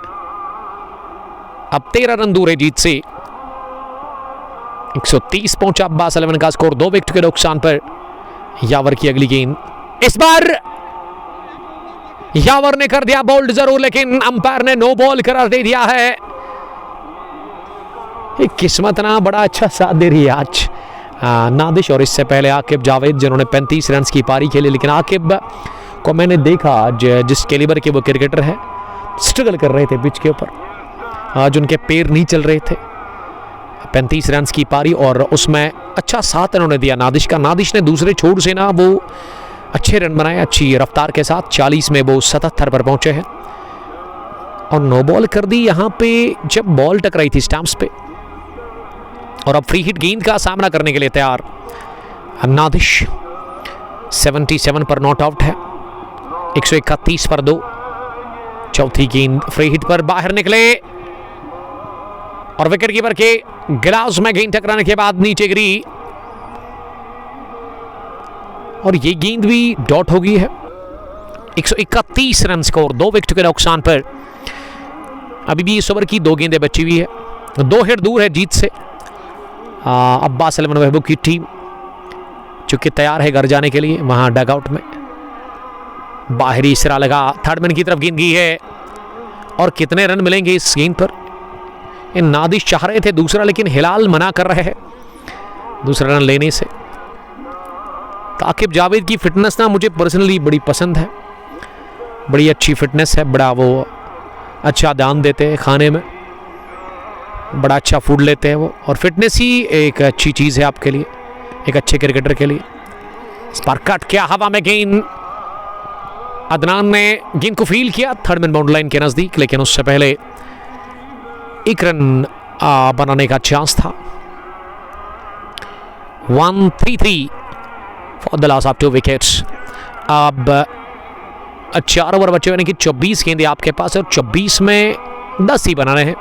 अब 13 रन दूर है जीत से। 130 पहुंचा अब्बास 11 का स्कोर 2 विकेट के नुकसान पर। यावर की अगली गेंद, इस बार यावर ने कर दिया बोल्ड जरूर, लेकिन अंपायर ने नो बॉल करार दे दिया है। किस्मत ना बड़ा अच्छा साथ दे रही है आज नादिश, और इससे पहले आकिब जावेद जिन्होंने 35 रन की पारी खेली। लेकिन आकिब को मैंने देखा आज, जिस कैलिबर के वो क्रिकेटर है, स्ट्रगल कर रहे थे पिच के ऊपर। आज उनके पैर नहीं चल रहे थे। 35 रन की पारी और उसमें अच्छा साथ इन्होंने दिया नादिश का। नादिश ने दूसरे छोर से ना वो अच्छे रन बनाए अच्छी रफ्तार के साथ। 40 में वो 77 पर पहुंचे हैं और नो बॉल कर दी यहाँ पे जब बॉल टकराई थी स्टंप्स पे। और अब फ्री हिट गेंद का सामना करने के लिए तैयार नादिश। 77 पर नॉट आउट है। 131 पर 2। चौथी गेंद फ्री हिट पर बाहर निकले और विकेट कीपर के ग्लास में गेंद टकराने के बाद नीचे गिरी और ये गेंद भी डॉट हो गई है। 131 रन स्कोर 2 विकेट के नुकसान पर। अभी भी इस ओवर की 2 गेंदें बची हुई है। 2 हिट दूर है जीत से अब्बास 11 महबूब की टीम, चूंकि तैयार है घर जाने के लिए। वहां डगआउट में बाहरी सिरा लगा, थर्ड मैन की तरफ गेंद गई है और कितने रन मिलेंगे इस गेंद पर। ये नादिश चाह रहे थे दूसरा, लेकिन हिलाल मना कर रहे हैं दूसरा रन लेने से। आकिब जावेद की फिटनेस ना मुझे पर्सनली बड़ी पसंद है। बड़ी अच्छी फिटनेस है, बड़ा वो अच्छा ध्यान देते हैं खाने में, बड़ा अच्छा फूड लेते हैं वो, और फिटनेस ही एक अच्छी चीज़ है आपके लिए, एक अच्छे क्रिकेटर के लिए। इस पर कट किया हवा में गेंद। अदनान ने गेंद को फील किया थर्ड मैन बाउंड्री लाइन के नज़दीक, लेकिन उससे पहले 1 रन बनाने का चांस था। 133 for the loss of 2 wickets. अब 4 ओवर बचे हुए कि 24 गेंदें आपके पास है और 24 में 10 ही बनाने हैं।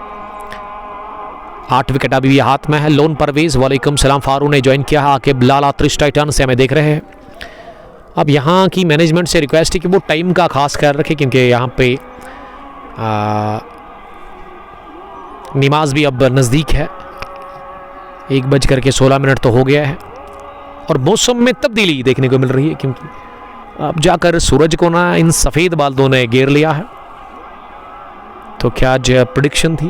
8 विकेट अभी भी हाथ में है। लोन परवेज वालेकुम सलाम फारू ने ज्वाइन किया है आके लाला त्रिश टाइटन से हमें देख रहे हैं। अब यहाँ की मैनेजमेंट से रिक्वेस्ट है कि वो टाइम का खास ख्याल रखें, क्योंकि यहाँ पे नमाज भी अब नज़दीक है। 1:16 तो हो गया है और मौसम में तब्दीली देखने को मिल रही है, क्योंकि अब जाकर सूरज को ना इन सफ़ेद बादलों ने घेर लिया है। तो क्या आज प्रेडिक्शन थी?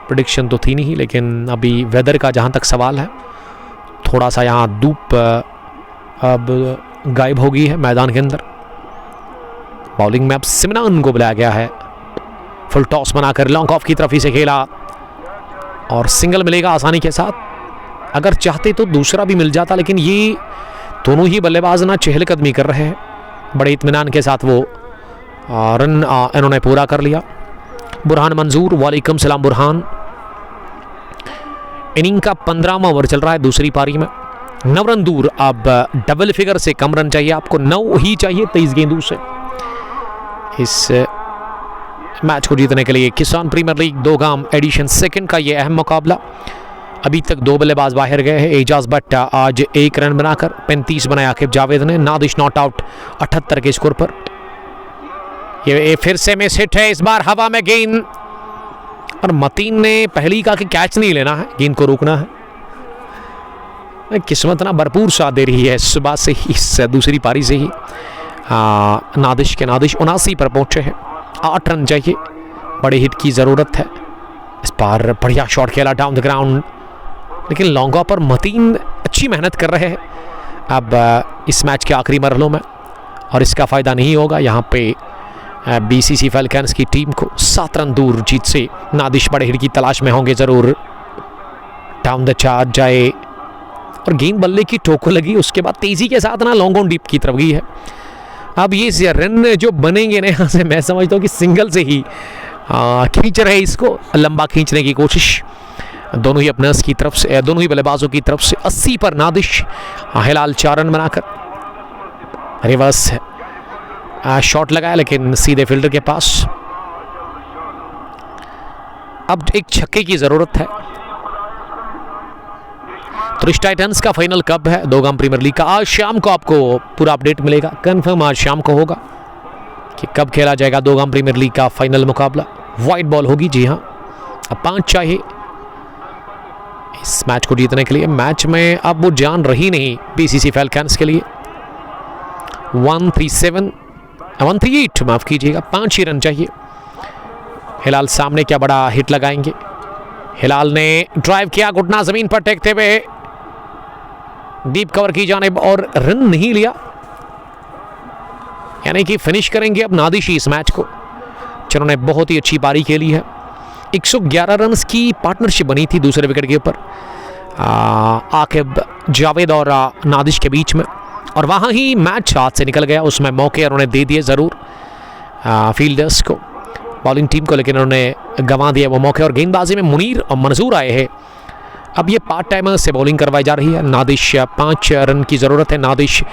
प्रेडिक्शन तो थी नहीं, लेकिन अभी वेदर का जहाँ तक सवाल है, थोड़ा सा यहाँ धूप अब गायब हो गई है मैदान के अंदर। बॉलिंग में अब सिमरन को बुलाया गया है। फुल टॉस बनाकर लॉन्ग ऑफ की तरफ ही से खेला और सिंगल मिलेगा आसानी के साथ। अगर चाहते तो दूसरा भी मिल जाता, लेकिन ये दोनों ही बल्लेबाज ना चहलकदमी कर रहे हैं। बड़े इत्मीनान के साथ वो रन इन्होंने पूरा कर लिया। बुरहान मंजूर, वालेकुम सलाम बुरहान। इनिंग का 15वां ओवर चल रहा है दूसरी पारी में। 9 रन दूर, अब डबल फिगर से कम रन चाहिए आपको, 9 ही चाहिए 23 गेंदों से इस मैच को जीतने के लिए। किसान प्रीमियर लीग 2 गाम एडिशन सेकंड का ये अहम मुकाबला। अभी तक 2 बल्लेबाज बाहर गए हैं। एजाज भट्ट आज 1 रन बनाकर 35 बनाया आकिब जावेद ने। नादिश नॉट आउट 78 के स्कोर पर। ये फिर से मिस हिट है, इस बार हवा में गेंद, और मतीन ने पहली कहा कि कैच नहीं लेना है, गेंद को रोकना है। किस्मत ना भरपूर साथ दे रही है सुबह से ही, इस दूसरी पारी से ही। नादिश 79 पर पहुंचे हैं। 8 रन चाहिए, बड़े हिट की ज़रूरत है। इस बार बढ़िया शॉट खेला डाउन द ग्राउंड, लेकिन लॉन्ग ऑफ पर मतीन अच्छी मेहनत कर रहे हैं अब इस मैच के आखिरी मरहलों में, और इसका फ़ायदा नहीं होगा यहाँ पे बीसीसी फैल्कन्स की टीम को। 7 रन दूर जीत से नादिश बड़े हिट की तलाश में होंगे ज़रूर। डाउन द चार्ज जाए और गेंद बल्ले की ठोकर लगी, उसके बाद तेज़ी के साथ ना लॉन्ग ऑन डीप की तरफ गई है। अब ये रन जो बनेंगे ना यहाँ से, मैं समझता हूँ कि सिंगल से ही खींच रहे इसको, लंबा खींचने की कोशिश दोनों ही अपनर्स की तरफ से, दोनों ही बल्लेबाजों की तरफ से। 80 पर नादिश, हिलाल 4 रन बनाकर। रिवर्स शॉट लगाया लेकिन सीधे फील्डर के पास। अब एक छक्के की जरूरत है। तो टाइटंस का फाइनल कब है 2 गाम प्रीमियर लीग का? आज शाम को आपको पूरा अपडेट मिलेगा, कंफर्म आज शाम को होगा कि कब खेला जाएगा 2 गाम प्रीमियर लीग का फाइनल मुकाबला। वाइट बॉल होगी, जी हाँ। अब 5 चाहिए इस मैच को जीतने के लिए। मैच में अब वो जान रही नहीं बीसीसी फैल्कन्स के लिए। 138 माफ कीजिएगा, 5 ही रन चाहिए। हिलाल सामने क्या बड़ा हिट लगाएंगे। हिलाल ने ड्राइव किया, घुटना जमीन पर टेकते हुए डीप कवर की जानिब, और रन नहीं लिया, यानी कि फिनिश करेंगे अब नादिश इस मैच को, जिन्होंने बहुत ही अच्छी पारी खेली है। 111 रन की पार्टनरशिप बनी थी दूसरे विकेट के ऊपर आकिब जावेद और नादिश के बीच में, और वहाँ ही मैच हाथ से निकल गया। उसमें मौके उन्होंने दे दिए ज़रूर फील्डर्स को, बॉलिंग टीम को, लेकिन उन्होंने गंवा दिया वो मौके। और गेंदबाजी में मुनीर और मंजूर आए हैं। अब ये पार्ट टाइमर से बॉलिंग करवाई जा रही है। नादिश 5 रन की ज़रूरत है। नादिश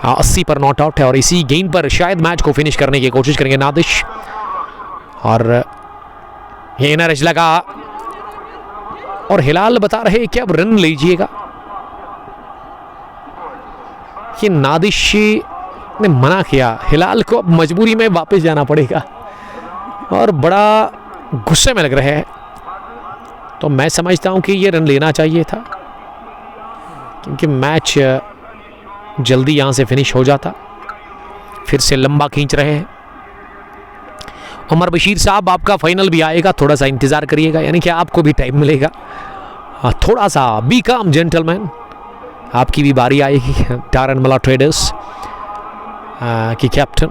80 पर नॉट आउट है, और इसी गेंद पर शायद मैच को फिनिश करने की कोशिश करेंगे नादिश। और ये नरज लगा, और हिलाल बता रहे कि अब रन लीजिएगा। कि नादिश ने मना किया, हिलाल को अब मजबूरी में वापस जाना पड़ेगा, और बड़ा गुस्से में लग रहे हैं। तो मैं समझता हूं कि ये रन लेना चाहिए था, क्योंकि मैच जल्दी यहां से फिनिश हो जाता। फिर से लंबा खींच रहे हैं उमर बशीर साहब। आपका फाइनल भी आएगा, थोड़ा सा इंतजार करिएगा, यानी कि आपको भी टाइम मिलेगा। थोड़ा सा बी काम जेंटलमैन, आपकी भी बारी आएगी। डारन मला ट्रेडर्स की कैप्टन।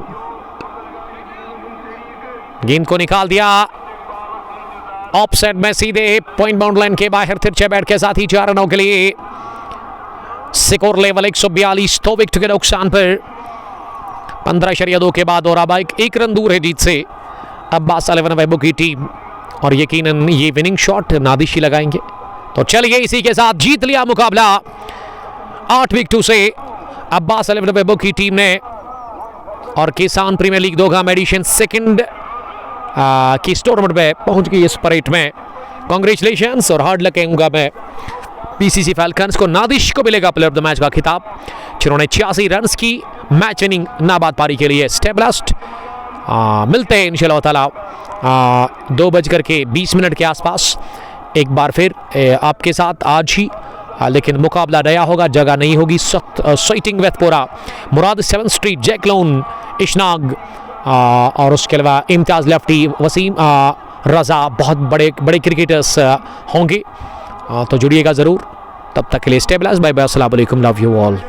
गेंद को निकाल दिया ऑफ साइड में, सीधे पॉइंट बाउंड लाइन के बाहर। तिरछे बैट के साथ ही 4 रनों के लिए स्कोर लेवल 142, 2 विकेट के नुकसान पर 15.2 के बाद। और अब 1 रन दूर है जीत से अब्बास अली वैभव की टीम, और यकीनन ये विनिंग शॉट नादिश ही लगाएंगे। तो चलिए इसी के साथ जीत लिया मुकाबला 8 विकेटों से अब्बास अली वैभव की टीम ने, और किसान प्रीमियर लीग 2 गाम एडिशन सेकंड की टूर्नामेंट में पहुंच गई इस परेड में। कांग्रेचुलेशंस और हार्ड लक कहूंगा मैं बीसीसी फैल्कन्स को। नादिश को मिलेगा प्लेयर ऑफ द मैच का खिताब, जिन्होंने 86 रन की मैच इनिंग नाबाद पारी के लिए। स्टेबलास्ट मिलते हैं इंशाल्लाह ताला 2:20 के आसपास एक बार फिर आपके साथ आज ही, लेकिन मुकाबला नया होगा, जगह नहीं होगी। स्वेटिंग वेथपोरा, मुराद 7 स्ट्रीट, जैक लोन, इशनाग और उसके अलावा इम्तियाज़ लेफ्टी, वसीम रज़ा, बहुत बड़े बड़े क्रिकेटर्स होंगे। तो जुड़िएगा ज़रूर। तब तक के लिए स्टेबलाइज, बाय बाय, अस्सलाम वालेकुम, लव यू ऑल।